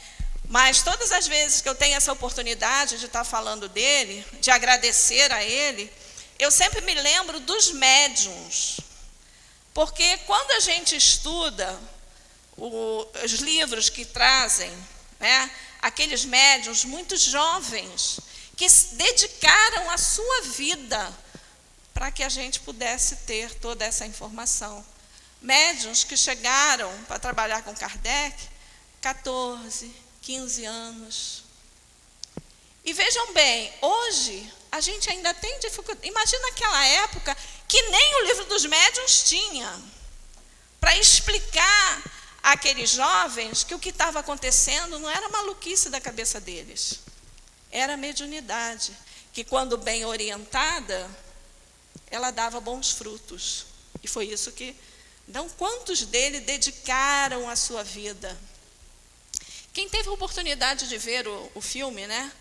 [SPEAKER 2] mas todas as vezes que eu tenho essa oportunidade de estar falando dele, de agradecer a ele, eu sempre me lembro dos médiuns. Porque quando a gente estuda os livros que trazem, né, aqueles médiuns muito jovens, que dedicaram a sua vida para que a gente pudesse ter toda essa informação. Médiuns que chegaram para trabalhar com Kardec, 14, 15 anos. E vejam bem, hoje a gente ainda tem dificuldade. Imagina aquela época que nem o livro dos médiuns tinha, para explicar àqueles jovens que o que estava acontecendo não era maluquice da cabeça deles, era mediunidade, que quando bem orientada, ela dava bons frutos. E foi isso que... Então, quantos deles dedicaram a sua vida? Quem teve a oportunidade de ver o filme, né,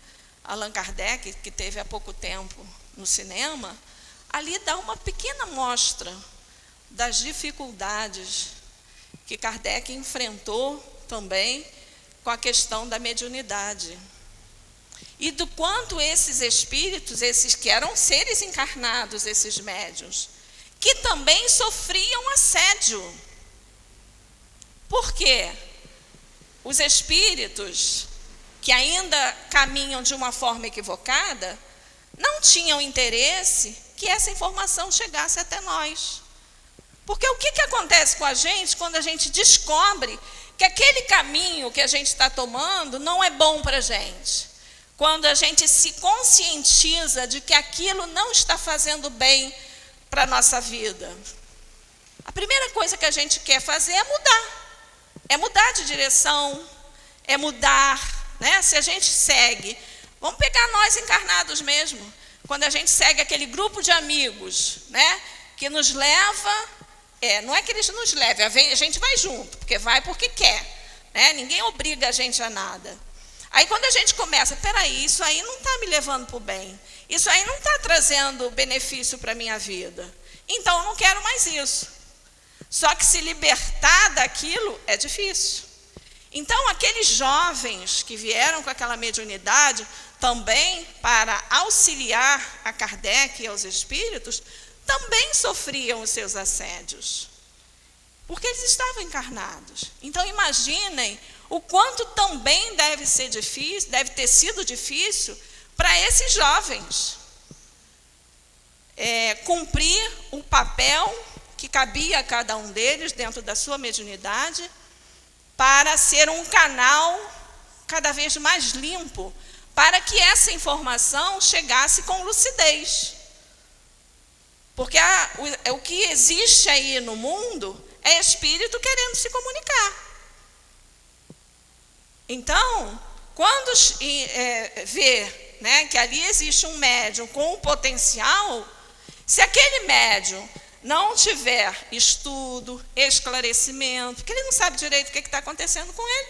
[SPEAKER 2] Allan Kardec, que teve há pouco tempo no cinema, ali dá uma pequena amostra das dificuldades que Kardec enfrentou também com a questão da mediunidade. E do quanto esses espíritos, esses que eram seres encarnados, esses médiuns, que também sofriam assédio. Por quê? Os espíritos que ainda caminham de uma forma equivocada, não tinham interesse que essa informação chegasse até nós. Porque o que acontece com a gente quando a gente descobre que aquele caminho que a gente está tomando não é bom para a gente? Quando a gente se conscientiza de que aquilo não está fazendo bem para a nossa vida. A primeira coisa que a gente quer fazer é mudar. É mudar de direção, é mudar, né? Se a gente segue, vamos pegar nós encarnados mesmo, quando a gente segue aquele grupo de amigos, né, que nos leva, não é que eles nos levem, a gente vai junto, porque vai porque quer, né? Ninguém obriga a gente a nada. Aí quando a gente começa, peraí, isso aí não está me levando para o bem, isso aí não está trazendo benefício para a minha vida, então eu não quero mais isso. Só que se libertar daquilo é difícil. Então, aqueles jovens que vieram com aquela mediunidade, também para auxiliar a Kardec e aos espíritos, também sofriam os seus assédios, porque eles estavam encarnados. Então, imaginem o quanto também deve ter sido difícil para esses jovens. cumprir o papel que cabia a cada um deles dentro da sua mediunidade, para ser um canal cada vez mais limpo, para que essa informação chegasse com lucidez. Porque o que existe aí no mundo é espírito querendo se comunicar. Então, quando vê, né, que ali existe um médium com um potencial, se aquele médium não tiver estudo, esclarecimento, porque ele não sabe direito o que está acontecendo com ele,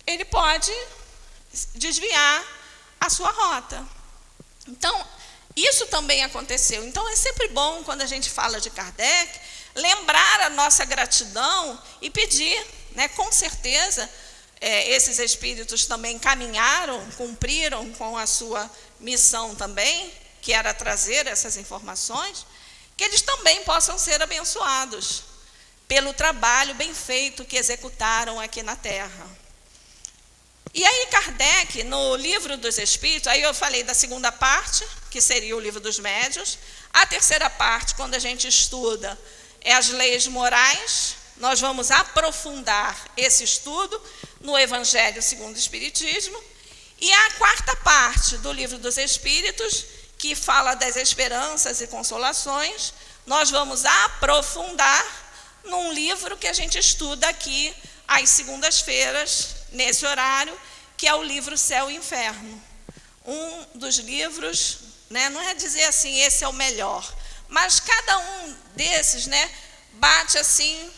[SPEAKER 2] ele pode desviar a sua rota. Então, isso também aconteceu. Então, é sempre bom, quando a gente fala de Kardec, lembrar a nossa gratidão e pedir, né, com certeza, esses espíritos também caminharam, cumpriram com a sua missão também, que era trazer essas informações, que eles também possam ser abençoados pelo trabalho bem feito que executaram aqui na Terra. E aí Kardec, no Livro dos Espíritos, aí eu falei da segunda parte, que seria o Livro dos Médiuns. A terceira parte, quando a gente estuda, é as leis morais. Nós vamos aprofundar esse estudo no Evangelho segundo o Espiritismo. E a quarta parte do Livro dos Espíritos, que fala das esperanças e consolações, nós vamos aprofundar num livro que a gente estuda aqui às segundas-feiras, nesse horário, que é o livro Céu e Inferno. Um dos livros, né, não é dizer assim, esse é o melhor, mas cada um desses, né, bate assim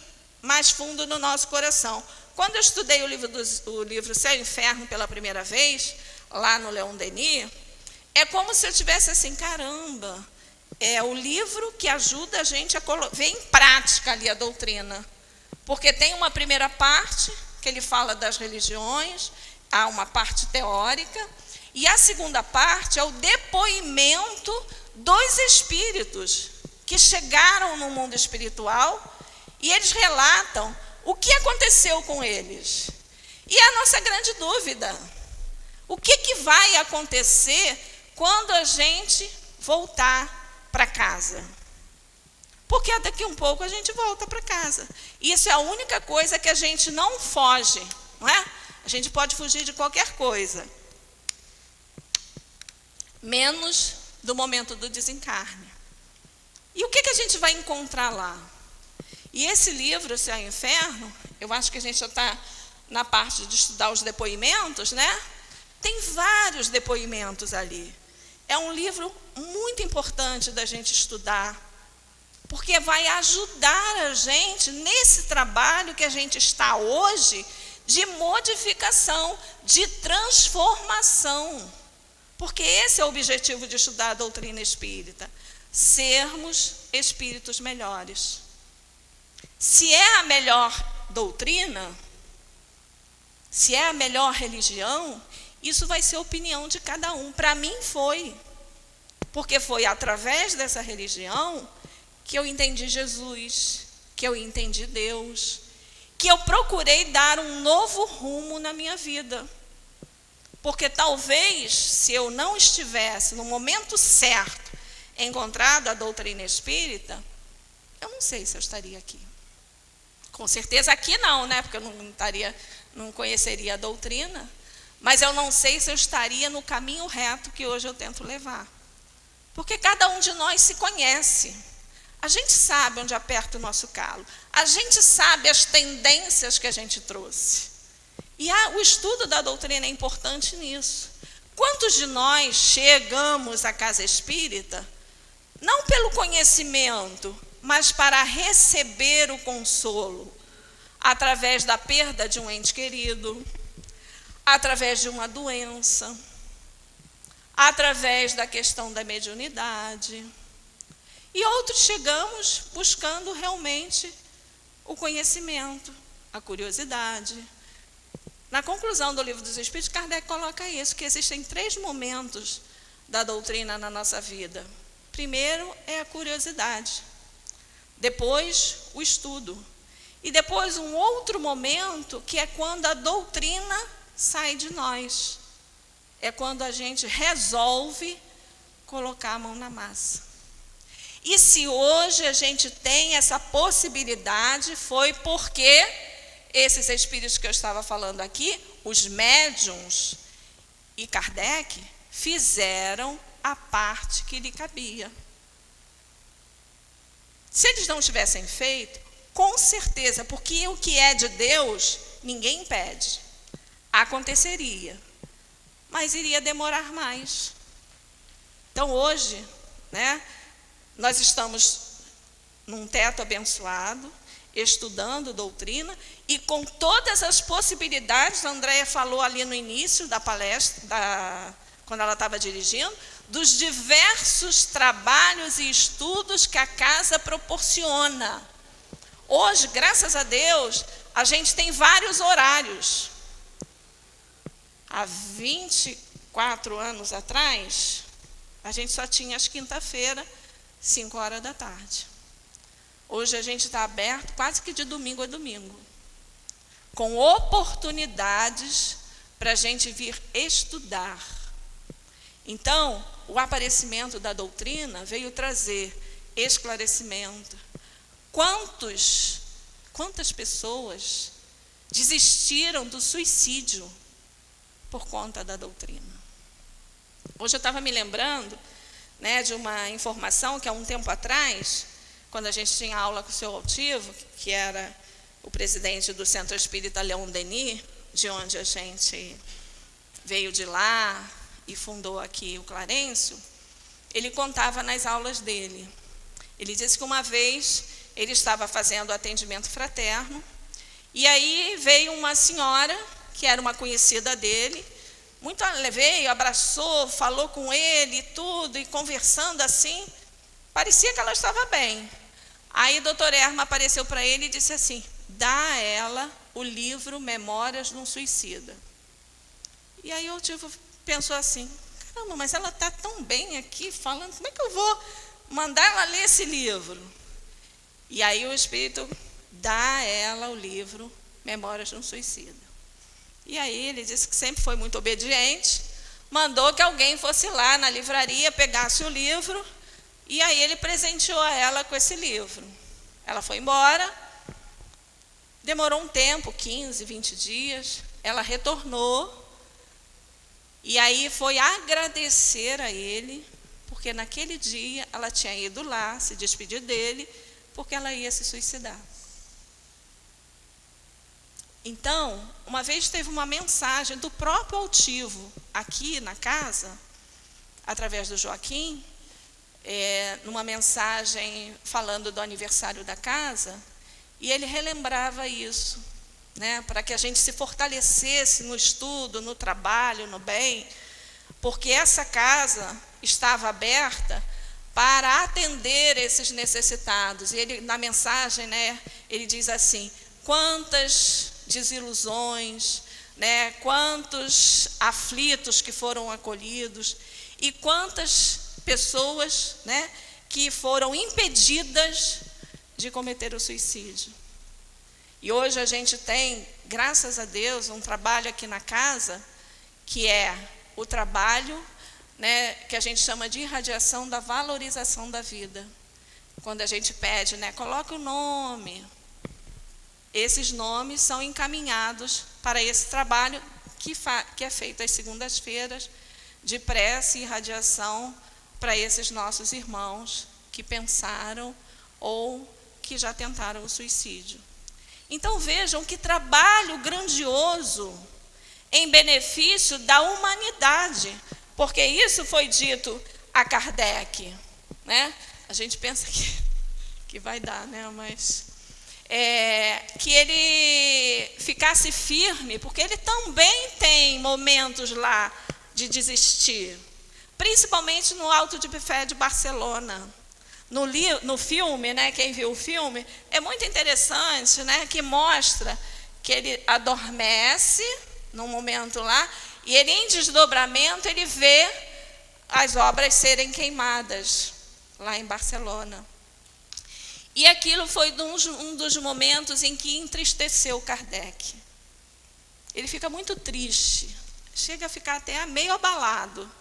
[SPEAKER 2] mais fundo no nosso coração. Quando eu estudei o livro Céu e Inferno pela primeira vez, lá no Leon Denis, é como se eu tivesse assim, caramba, é o livro que ajuda a gente a ver em prática ali a doutrina. Porque tem uma primeira parte, que ele fala das religiões, há uma parte teórica, e a segunda parte é o depoimento dos espíritos que chegaram no mundo espiritual, e eles relatam o que aconteceu com eles. E a nossa grande dúvida, o que vai acontecer quando a gente voltar para casa? Porque daqui um pouco a gente volta para casa. Isso é a única coisa que a gente não foge, não é? A gente pode fugir de qualquer coisa, menos do momento do desencarne. E o que a gente vai encontrar lá? E esse livro, Céu e Inferno, eu acho que a gente já está na parte de estudar os depoimentos, né? Tem vários depoimentos ali. É um livro muito importante da gente estudar, porque vai ajudar a gente nesse trabalho que a gente está hoje de modificação, de transformação. Porque esse é o objetivo de estudar a doutrina espírita, sermos espíritos melhores. Se é a melhor doutrina, se é a melhor religião, isso vai ser opinião de cada um. Para mim foi, porque foi através dessa religião que eu entendi Jesus, que eu entendi Deus, que eu procurei dar um novo rumo na minha vida. Porque talvez, se eu não estivesse no momento certo encontrado a doutrina espírita, eu não sei se eu estaria aqui. Com certeza aqui não, né? Porque eu não conheceria a doutrina, mas eu não sei se eu estaria no caminho reto que hoje eu tento levar. Porque cada um de nós se conhece. A gente sabe onde aperta o nosso calo. A gente sabe as tendências que a gente trouxe. E o estudo da doutrina é importante nisso. Quantos de nós chegamos à casa espírita, não pelo conhecimento, mas para receber o consolo, através da perda de um ente querido, através de uma doença, através da questão da mediunidade. E outros chegamos buscando realmente o conhecimento, a curiosidade. Na conclusão do Livro dos Espíritos, Kardec coloca isso, que existem 3 momentos da doutrina na nossa vida. Primeiro é a curiosidade, depois o estudo, e depois um outro momento que é quando a doutrina sai de nós. É quando a gente resolve colocar a mão na massa. E se hoje a gente tem essa possibilidade, foi porque esses espíritos que eu estava falando aqui, os médiuns e Kardec, fizeram a parte que lhe cabia. Se eles não tivessem feito, com certeza, porque o que é de Deus, ninguém impede. Aconteceria, mas iria demorar mais. Então hoje, né, nós estamos num teto abençoado, estudando doutrina, e com todas as possibilidades, a Andréia falou ali no início da palestra, quando ela estava dirigindo, dos diversos trabalhos e estudos que a casa proporciona. Hoje, graças a Deus, a gente tem vários horários. Há 24 anos atrás, a gente só tinha as quinta-feira, 5 horas da tarde. Hoje a gente está aberto quase que de domingo a domingo, com oportunidades para a gente vir estudar. Então, o aparecimento da doutrina veio trazer esclarecimento. Quantas pessoas desistiram do suicídio por conta da doutrina? Hoje eu estava me lembrando, né, de uma informação que há um tempo atrás, quando a gente tinha aula com o seu Altivo, que era o presidente do Centro Espírita Leon Denis, de onde a gente veio de lá e fundou aqui o Clarencio, ele contava nas aulas dele. Ele disse que uma vez ele estava fazendo atendimento fraterno, e aí veio uma senhora, que era uma conhecida dele, veio, abraçou, falou com ele, tudo, e conversando assim, parecia que ela estava bem. Aí o doutor Erma apareceu para ele e disse assim: dá a ela o livro Memórias de um Suicida. E aí o Altivo pensou assim: caramba, mas ela está tão bem aqui falando, como é que eu vou mandar ela ler esse livro? E aí o Espírito dá a ela o livro Memórias de um Suicida. E aí ele disse que sempre foi muito obediente, mandou que alguém fosse lá na livraria, pegasse o livro, e aí ele presenteou a ela com esse livro. Ela foi embora, demorou um tempo, 15, 20 dias, ela retornou, e aí foi agradecer a ele, porque naquele dia ela tinha ido lá se despedir dele, porque ela ia se suicidar. Então, uma vez teve uma mensagem do próprio Altivo aqui na casa, através do Joaquim, numa mensagem falando do aniversário da casa, e ele relembrava isso, né, para que a gente se fortalecesse no estudo, no trabalho, no bem, porque essa casa estava aberta para atender esses necessitados. E ele, na mensagem, né, ele diz assim: quantas desilusões, né, quantos aflitos que foram acolhidos, e quantas pessoas, né, que foram impedidas de cometer o suicídio. E hoje a gente tem, graças a Deus, um trabalho aqui na casa, que é o trabalho, né, que a gente chama de irradiação da valorização da vida. Quando a gente pede, né, coloca o nome, esses nomes são encaminhados para esse trabalho que é feito às segundas-feiras, de prece e irradiação para esses nossos irmãos que pensaram ou que já tentaram o suicídio. Então vejam que trabalho grandioso em benefício da humanidade, porque isso foi dito a Kardec, né? A gente pensa que vai dar, né? Mas que ele ficasse firme, porque ele também tem momentos lá de desistir, principalmente no Alto de Fé de Barcelona. No filme, né, quem viu o filme, é muito interessante, né, que mostra que ele adormece num momento lá, e ele, em desdobramento, ele vê as obras serem queimadas lá em Barcelona. E aquilo foi um dos momentos em que entristeceu Kardec. Ele fica muito triste, chega a ficar até meio abalado,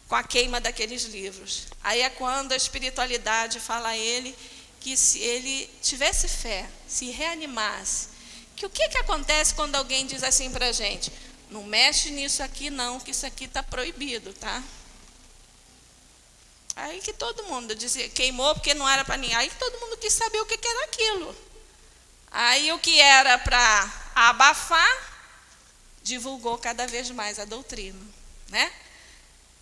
[SPEAKER 2] com a queima daqueles livros. Aí é quando a espiritualidade fala a ele que se ele tivesse fé, se reanimasse, que o que acontece quando alguém diz assim para a gente: não mexe nisso aqui não, que isso aqui está proibido, tá? Aí que todo mundo dizia, queimou porque não era para ninguém. Aí todo mundo quis saber o que era aquilo. Aí o que era para abafar, divulgou cada vez mais a doutrina, né?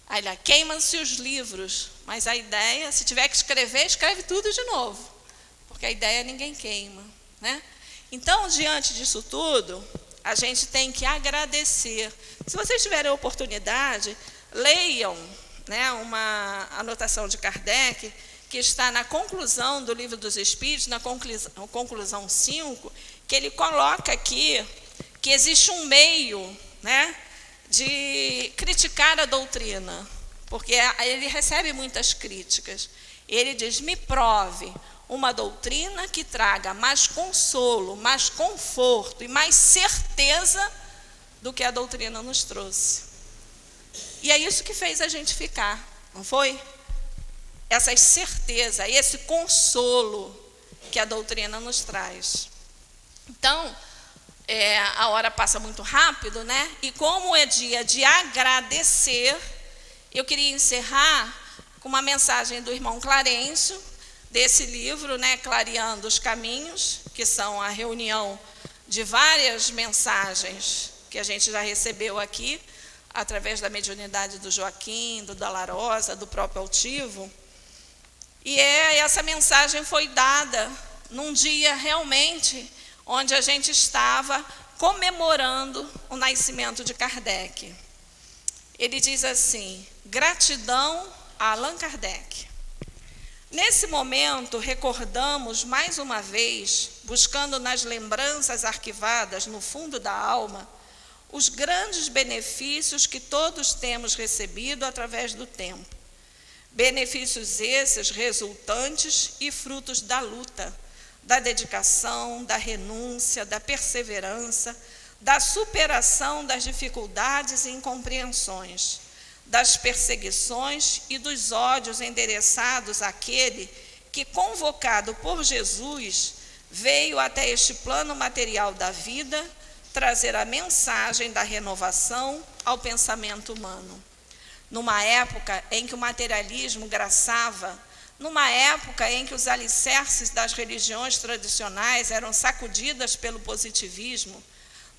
[SPEAKER 2] Aí lá, queimam-se os livros, mas a ideia, se tiver que escrever, escreve tudo de novo, porque a ideia ninguém queima, né? Então, diante disso tudo, a gente tem que agradecer. Se vocês tiverem a oportunidade, leiam, né, uma anotação de Kardec, que está na conclusão do Livro dos Espíritos, na conclusão 5, que ele coloca aqui que existe um meio, né, de criticar a doutrina, porque ele recebe muitas críticas. Ele diz: me prove uma doutrina que traga mais consolo, mais conforto e mais certeza do que a doutrina nos trouxe. E é isso que fez a gente ficar, não foi? Essa certeza, esse consolo que a doutrina nos traz. Então, a hora passa muito rápido, né? E como é dia de agradecer, eu queria encerrar com uma mensagem do irmão Clarencio, desse livro, né, Clareando os Caminhos, que são a reunião de várias mensagens que a gente já recebeu aqui, através da mediunidade do Joaquim, do Dalarosa, do próprio Altivo. E essa mensagem foi dada num dia realmente onde a gente estava comemorando o nascimento de Kardec. Ele diz assim: gratidão a Allan Kardec. Nesse momento, recordamos mais uma vez, buscando nas lembranças arquivadas no fundo da alma, os grandes benefícios que todos temos recebido através do tempo. Benefícios esses resultantes e frutos da luta, da dedicação, da renúncia, da perseverança, da superação das dificuldades e incompreensões, das perseguições e dos ódios endereçados àquele que, convocado por Jesus, veio até este plano material da vida trazer a mensagem da renovação ao pensamento humano. Numa época em que o materialismo graçava, numa época em que os alicerces das religiões tradicionais eram sacudidas pelo positivismo,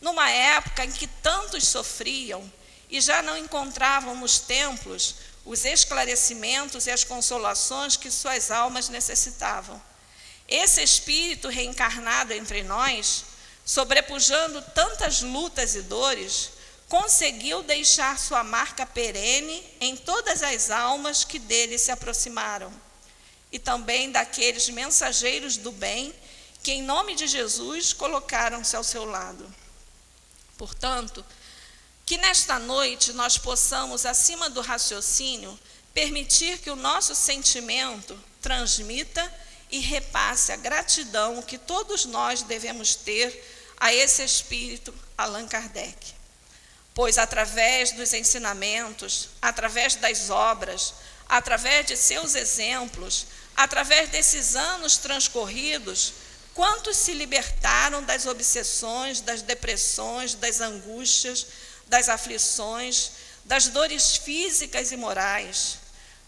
[SPEAKER 2] numa época em que tantos sofriam e já não encontravam nos templos os esclarecimentos e as consolações que suas almas necessitavam. Esse espírito reencarnado entre nós, sobrepujando tantas lutas e dores, conseguiu deixar sua marca perene em todas as almas que dele se aproximaram, e também daqueles mensageiros do bem que, em nome de Jesus, colocaram-se ao seu lado. Portanto, que nesta noite nós possamos, acima do raciocínio, permitir que o nosso sentimento transmita e repasse a gratidão que todos nós devemos ter a esse espírito Allan Kardec. Pois através dos ensinamentos, através das obras, através de seus exemplos, através desses anos transcorridos, quantos se libertaram das obsessões, das depressões, das angústias, das aflições, das dores físicas e morais.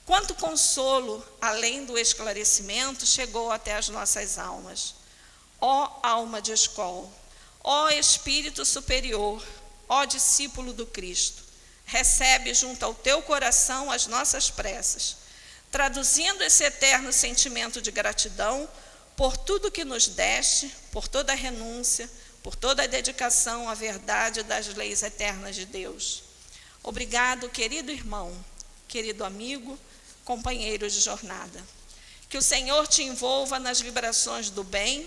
[SPEAKER 2] Quanto consolo, além do esclarecimento, chegou até as nossas almas. Ó alma de escola, ó Espírito superior, ó discípulo do Cristo, recebe junto ao teu coração as nossas preces, traduzindo esse eterno sentimento de gratidão por tudo que nos deste, por toda a renúncia, por toda a dedicação à verdade das leis eternas de Deus. Obrigado, querido irmão, querido amigo, companheiro de jornada. Que o Senhor te envolva nas vibrações do bem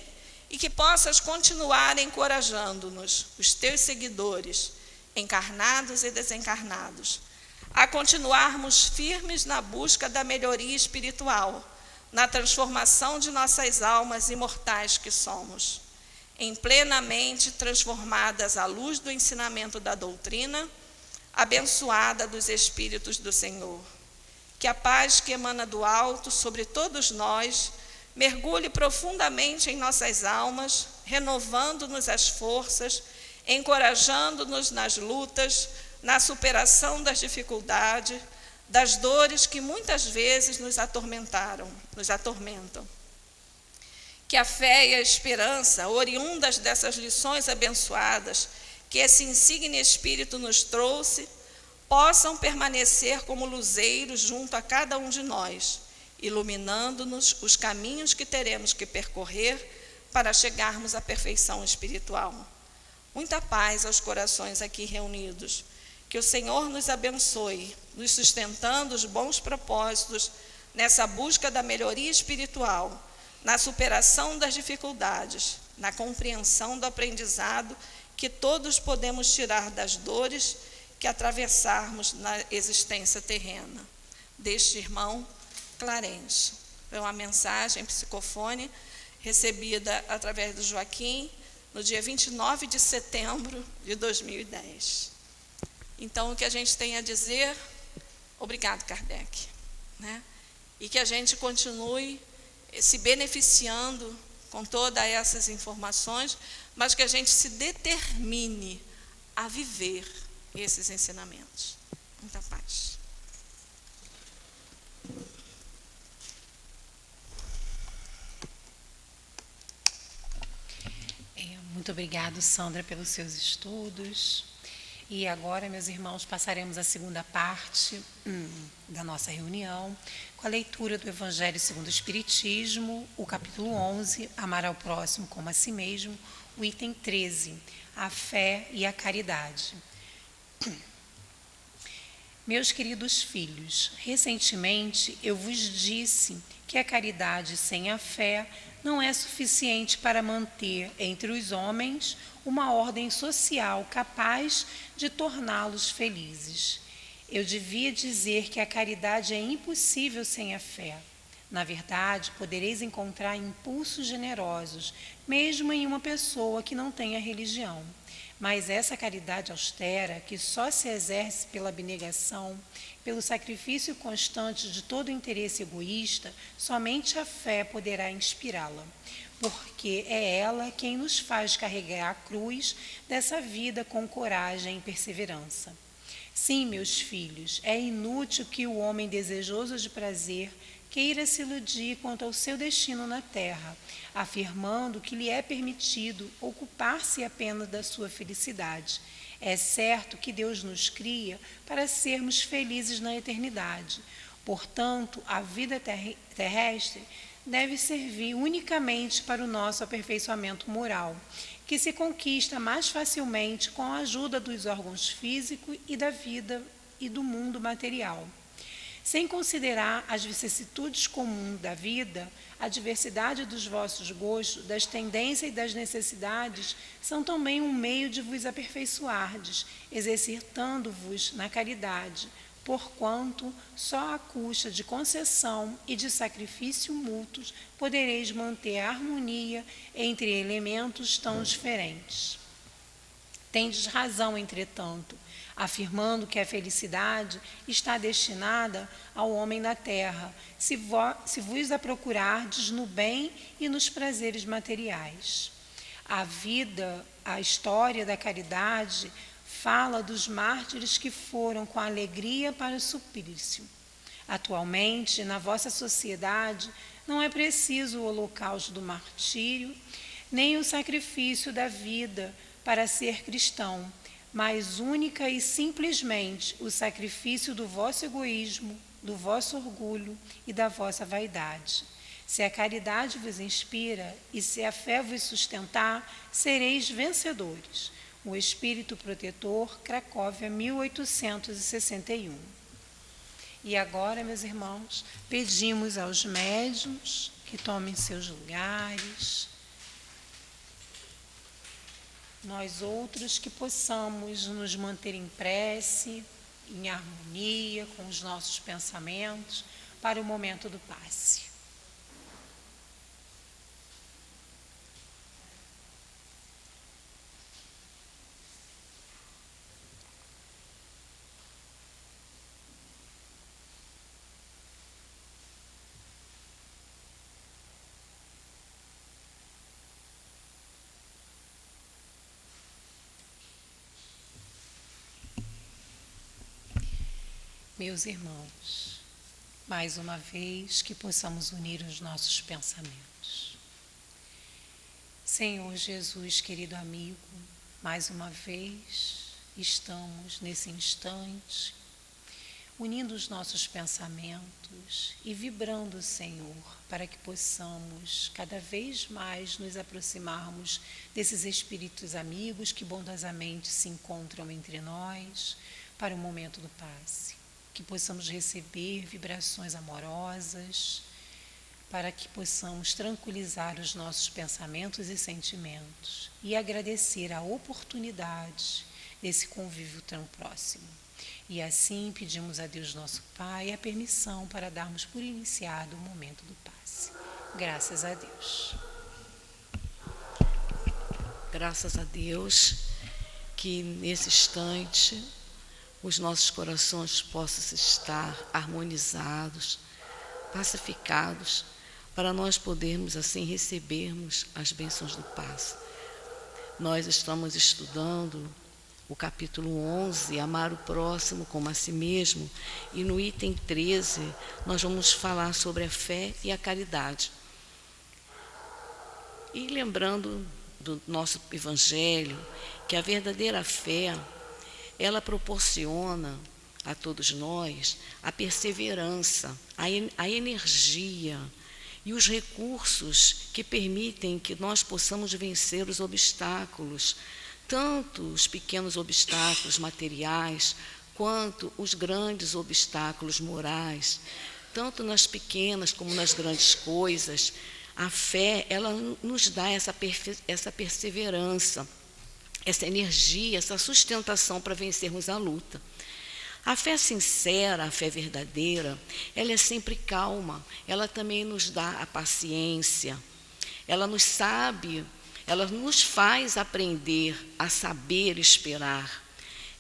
[SPEAKER 2] e que possas continuar encorajando-nos, os teus seguidores, encarnados e desencarnados, a continuarmos firmes na busca da melhoria espiritual, na transformação de nossas almas imortais que somos, em plenamente transformadas à luz do ensinamento da doutrina, abençoada dos Espíritos do Senhor. que a paz que emana do alto sobre todos nós mergulhe profundamente em nossas almas, renovando-nos as forças, encorajando-nos nas lutas, na superação das dificuldades, das dores que muitas vezes nos atormentam. Que a fé e a esperança, oriundas dessas lições abençoadas que esse insigne Espírito nos trouxe, possam permanecer como luzeiros junto a cada um de nós, iluminando-nos os caminhos que teremos que percorrer para chegarmos à perfeição espiritual. Muita paz aos corações aqui reunidos. Que o Senhor nos abençoe, nos sustentando os bons propósitos nessa busca da melhoria espiritual, na superação das dificuldades, na compreensão do aprendizado que todos podemos tirar das dores que atravessarmos na existência terrena. Deste irmão Clarence. Foi uma mensagem psicofone recebida através do Joaquim no dia 29 de setembro de 2010. Então, o que a gente tem a dizer, obrigado, Kardec, né? E que a gente continue se beneficiando com todas essas informações, mas que a gente se determine a viver esses ensinamentos. Muita paz.
[SPEAKER 1] Muito obrigado, Sandra, pelos seus estudos. E agora, meus irmãos, passaremos à segunda parte da nossa reunião, com a leitura do Evangelho segundo o Espiritismo, o capítulo 11, Amar ao próximo como a si mesmo, o item 13, a fé e a caridade. Meus queridos filhos, recentemente eu vos disse que a caridade sem a fé não é suficiente para manter entre os homens uma ordem social capaz de torná-los felizes. Eu devia dizer que a caridade é impossível sem a fé. Na verdade, podereis encontrar impulsos generosos, mesmo em uma pessoa que não tenha religião. Mas essa caridade austera, que só se exerce pela abnegação, pelo sacrifício constante de todo interesse egoísta, somente a fé poderá inspirá-la, porque é ela quem nos faz carregar a cruz dessa vida com coragem e perseverança. Sim, meus filhos, é inútil que o homem desejoso de prazer queira se iludir quanto ao seu destino na terra, afirmando que lhe é permitido ocupar-se apenas da sua felicidade. É certo que Deus nos cria para sermos felizes na eternidade. Portanto, a vida terrestre deve servir unicamente para o nosso aperfeiçoamento moral, que se conquista mais facilmente com a ajuda dos órgãos físicos e da vida e do mundo material. Sem considerar as vicissitudes comuns da vida, a diversidade dos vossos gostos, das tendências e das necessidades, são também um meio de vos aperfeiçoardes, exercitando-vos na caridade, porquanto só à custa de concessão e de sacrifício mútuos podereis manter a harmonia entre elementos tão diferentes. Tendes razão, entretanto, afirmando que a felicidade está destinada ao homem na terra, se vos a procurardes no bem e nos prazeres materiais. A história da caridade fala dos mártires que foram com alegria para o suplício. Atualmente, na vossa sociedade, não é preciso o holocausto do martírio, nem o sacrifício da vida para ser cristão, mas única e simplesmente o sacrifício do vosso egoísmo, do vosso orgulho e da vossa vaidade. Se a caridade vos inspira e se a fé vos sustentar, sereis vencedores. O Espírito Protetor, Cracóvia, 1861. E agora, meus irmãos, pedimos aos médiuns que tomem seus lugares. Nós outros que possamos nos manter em prece, em harmonia com os nossos pensamentos, para o momento do passe. meus irmãos, mais uma vez que possamos unir os nossos pensamentos. Senhor Jesus, querido amigo, mais uma vez estamos nesse instante unindo os nossos pensamentos e vibrando, Senhor, para que possamos cada vez mais nos aproximarmos desses espíritos amigos que bondosamente se encontram entre nós para o momento do passe. Que possamos receber vibrações amorosas, para que possamos tranquilizar os nossos pensamentos e sentimentos e agradecer a oportunidade desse convívio tão próximo. E assim pedimos a Deus nosso Pai a permissão para darmos por iniciado o momento do passe. Graças a Deus.
[SPEAKER 3] Graças a Deus que nesse instante os nossos corações possam estar harmonizados, pacificados, para nós podermos assim recebermos as bênçãos do passe. Nós estamos estudando o capítulo 11, amar o próximo como a si mesmo, e no item 13 nós vamos falar sobre a fé e a caridade. E lembrando do nosso evangelho, que a verdadeira fé, ela proporciona a todos nós a perseverança, a energia e os recursos que permitem que nós possamos vencer os obstáculos, tanto os pequenos obstáculos materiais, quanto os grandes obstáculos morais, tanto nas pequenas como nas grandes coisas. A fé, ela nos dá essa perseverança, essa energia, essa sustentação para vencermos a luta. A fé sincera, a fé verdadeira, ela é sempre calma, ela também nos dá a paciência, ela nos faz aprender a saber esperar,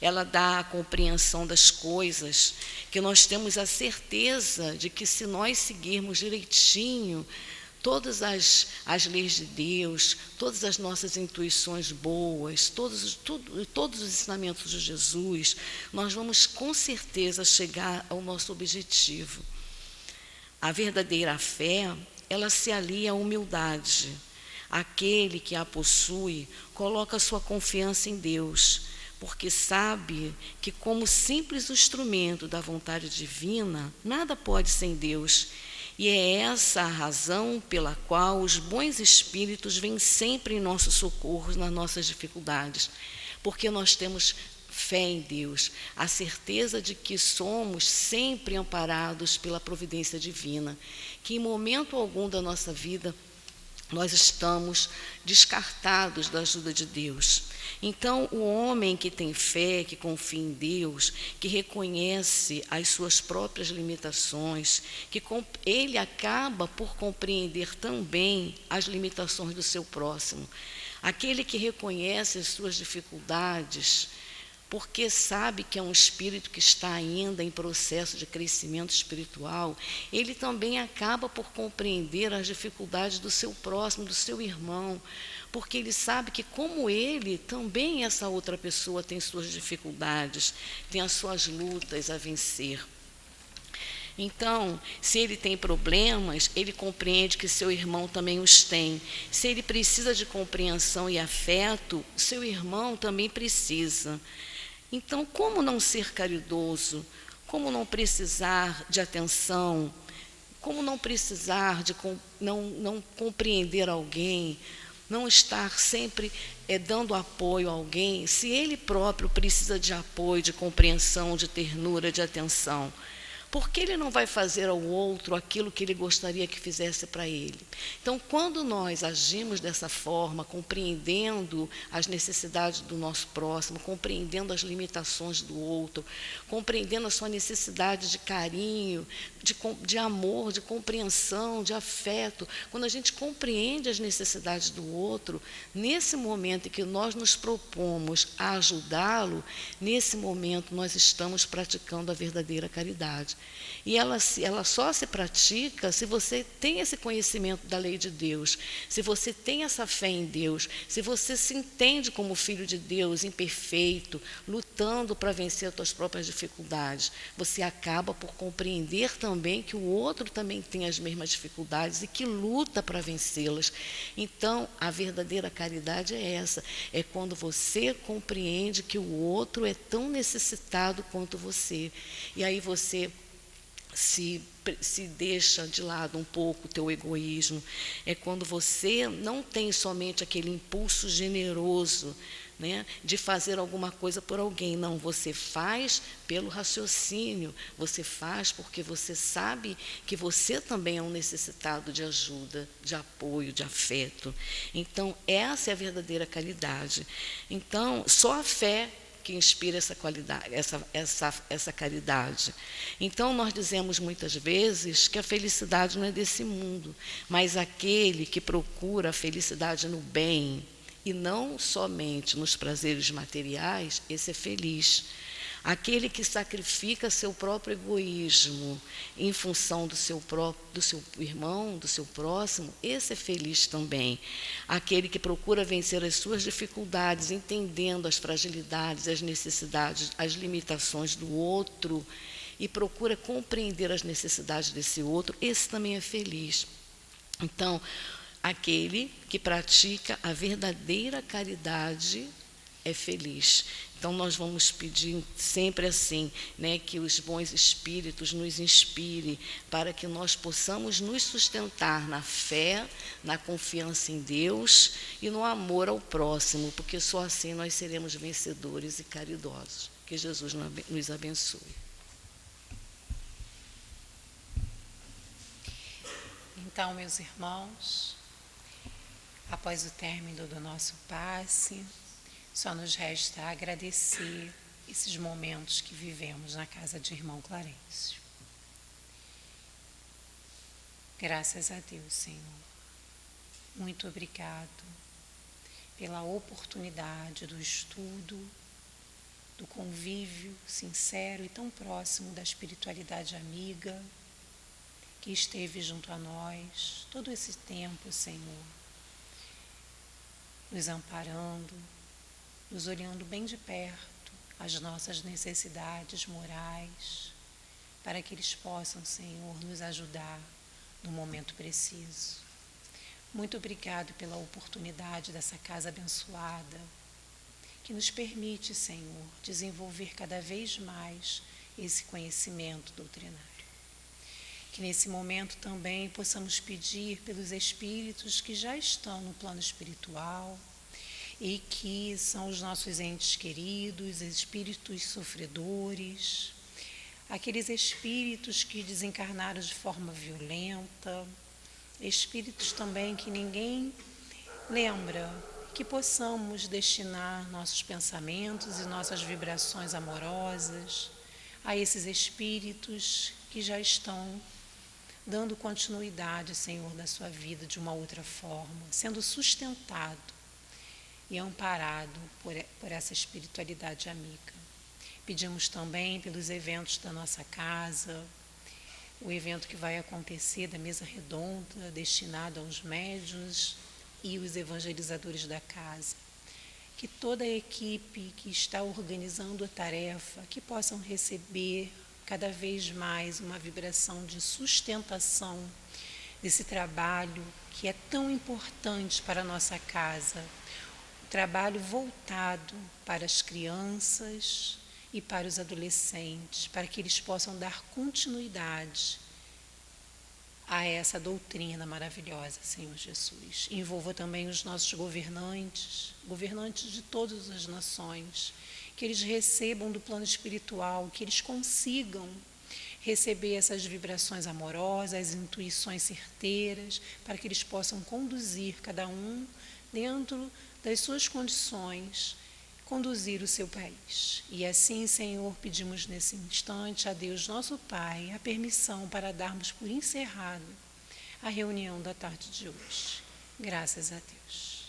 [SPEAKER 3] ela dá a compreensão das coisas, que nós temos a certeza de que se nós seguirmos direitinho todas as leis de Deus, todas as nossas intuições boas, todos os ensinamentos de Jesus, nós vamos com certeza chegar ao nosso objetivo. A verdadeira fé, ela se alia à humildade. Aquele que a possui coloca sua confiança em Deus, porque sabe que, como simples instrumento da vontade divina, nada pode sem Deus. E é essa a razão pela qual os bons espíritos vêm sempre em nosso socorro nas nossas dificuldades, porque nós temos fé em Deus, a certeza de que somos sempre amparados pela providência divina, que em momento algum da nossa vida nós estamos descartados da ajuda de Deus. Então, o homem que tem fé, que confia em Deus, que reconhece as suas próprias limitações, ele acaba por compreender também as limitações do seu próximo. Aquele que reconhece as suas dificuldades, porque sabe que é um espírito que está ainda em processo de crescimento espiritual, ele também acaba por compreender as dificuldades do seu próximo, do seu irmão, porque ele sabe que, como ele, também essa outra pessoa tem suas dificuldades, tem as suas lutas a vencer. Então, se ele tem problemas, ele compreende que seu irmão também os tem. Se ele precisa de compreensão e afeto, seu irmão também precisa. Então, como não ser caridoso? Como não precisar de atenção? Como não precisar de não compreender alguém? Não estar sempre dando apoio a alguém, se ele próprio precisa de apoio, de compreensão, de ternura, de atenção? Por que ele não vai fazer ao outro aquilo que ele gostaria que fizesse para ele? Então, quando nós agimos dessa forma, compreendendo as necessidades do nosso próximo, compreendendo as limitações do outro, compreendendo a sua necessidade de carinho, de amor, de compreensão, de afeto, quando a gente compreende as necessidades do outro, nesse momento em que nós nos propomos a ajudá-lo, nesse momento nós estamos praticando a verdadeira caridade. E ela só se pratica se você tem esse conhecimento da lei de Deus, se você tem essa fé em Deus, se você se entende como filho de Deus, imperfeito, lutando para vencer as suas próprias dificuldades. Você acaba por compreender também que o outro também tem as mesmas dificuldades e que luta para vencê-las. Então, a verdadeira caridade é essa, é quando você compreende que o outro é tão necessitado quanto você. E aí você se deixa de lado um pouco o teu egoísmo. É quando você não tem somente aquele impulso generoso, né, de fazer alguma coisa por alguém. Não, você faz pelo raciocínio, você faz porque você sabe que você também é um necessitado de ajuda, de apoio, de afeto. Então, essa é a verdadeira caridade. Então, só a fé que inspira essa qualidade, essa caridade. Então, nós dizemos muitas vezes que a felicidade não é desse mundo, mas aquele que procura a felicidade no bem e não somente nos prazeres materiais, esse é feliz. Aquele que sacrifica seu próprio egoísmo em função do seu irmão, do seu próximo, esse é feliz também. Aquele que procura vencer as suas dificuldades, entendendo as fragilidades, as necessidades, as limitações do outro, e procura compreender as necessidades desse outro, esse também é feliz. Então, aquele que pratica a verdadeira caridade é feliz. Então, nós vamos pedir sempre assim, né, que os bons espíritos nos inspirem para que nós possamos nos sustentar na fé, na confiança em Deus e no amor ao próximo, porque só assim nós seremos vencedores e caridosos. Que Jesus nos abençoe.
[SPEAKER 1] Então, meus irmãos, após o término do nosso passe, só nos resta agradecer esses momentos que vivemos na casa de irmão Clarencio. Graças a Deus, Senhor. Muito obrigado pela oportunidade do estudo, do convívio sincero e tão próximo da espiritualidade amiga que esteve junto a nós todo esse tempo, Senhor, nos amparando, nos olhando bem de perto as nossas necessidades morais, para que eles possam, Senhor, nos ajudar no momento preciso. Muito obrigado pela oportunidade dessa casa abençoada, que nos permite, Senhor, desenvolver cada vez mais esse conhecimento doutrinário. Que nesse momento também possamos pedir pelos espíritos que já estão no plano espiritual, e que são os nossos entes queridos, espíritos sofredores, aqueles espíritos que desencarnaram de forma violenta, espíritos também que ninguém lembra, que possamos destinar nossos pensamentos e nossas vibrações amorosas a esses espíritos que já estão dando continuidade, Senhor, da sua vida de uma outra forma, sendo sustentado e amparado por essa espiritualidade amiga. Pedimos também pelos eventos da nossa casa, o evento que vai acontecer da mesa redonda, destinado aos médiuns e os evangelizadores da casa. Que toda a equipe que está organizando a tarefa, que possam receber cada vez mais uma vibração de sustentação desse trabalho que é tão importante para a nossa casa, trabalho voltado para as crianças e para os adolescentes, para que eles possam dar continuidade a essa doutrina maravilhosa, Senhor Jesus. Envolva também os nossos governantes de todas as nações, que eles recebam do plano espiritual, que eles consigam receber essas vibrações amorosas, as intuições certeiras, para que eles possam conduzir cada um dentro das suas condições, conduzir o seu país. E assim, Senhor, pedimos nesse instante a Deus nosso Pai a permissão para darmos por encerrado a reunião da tarde de hoje. Graças a Deus.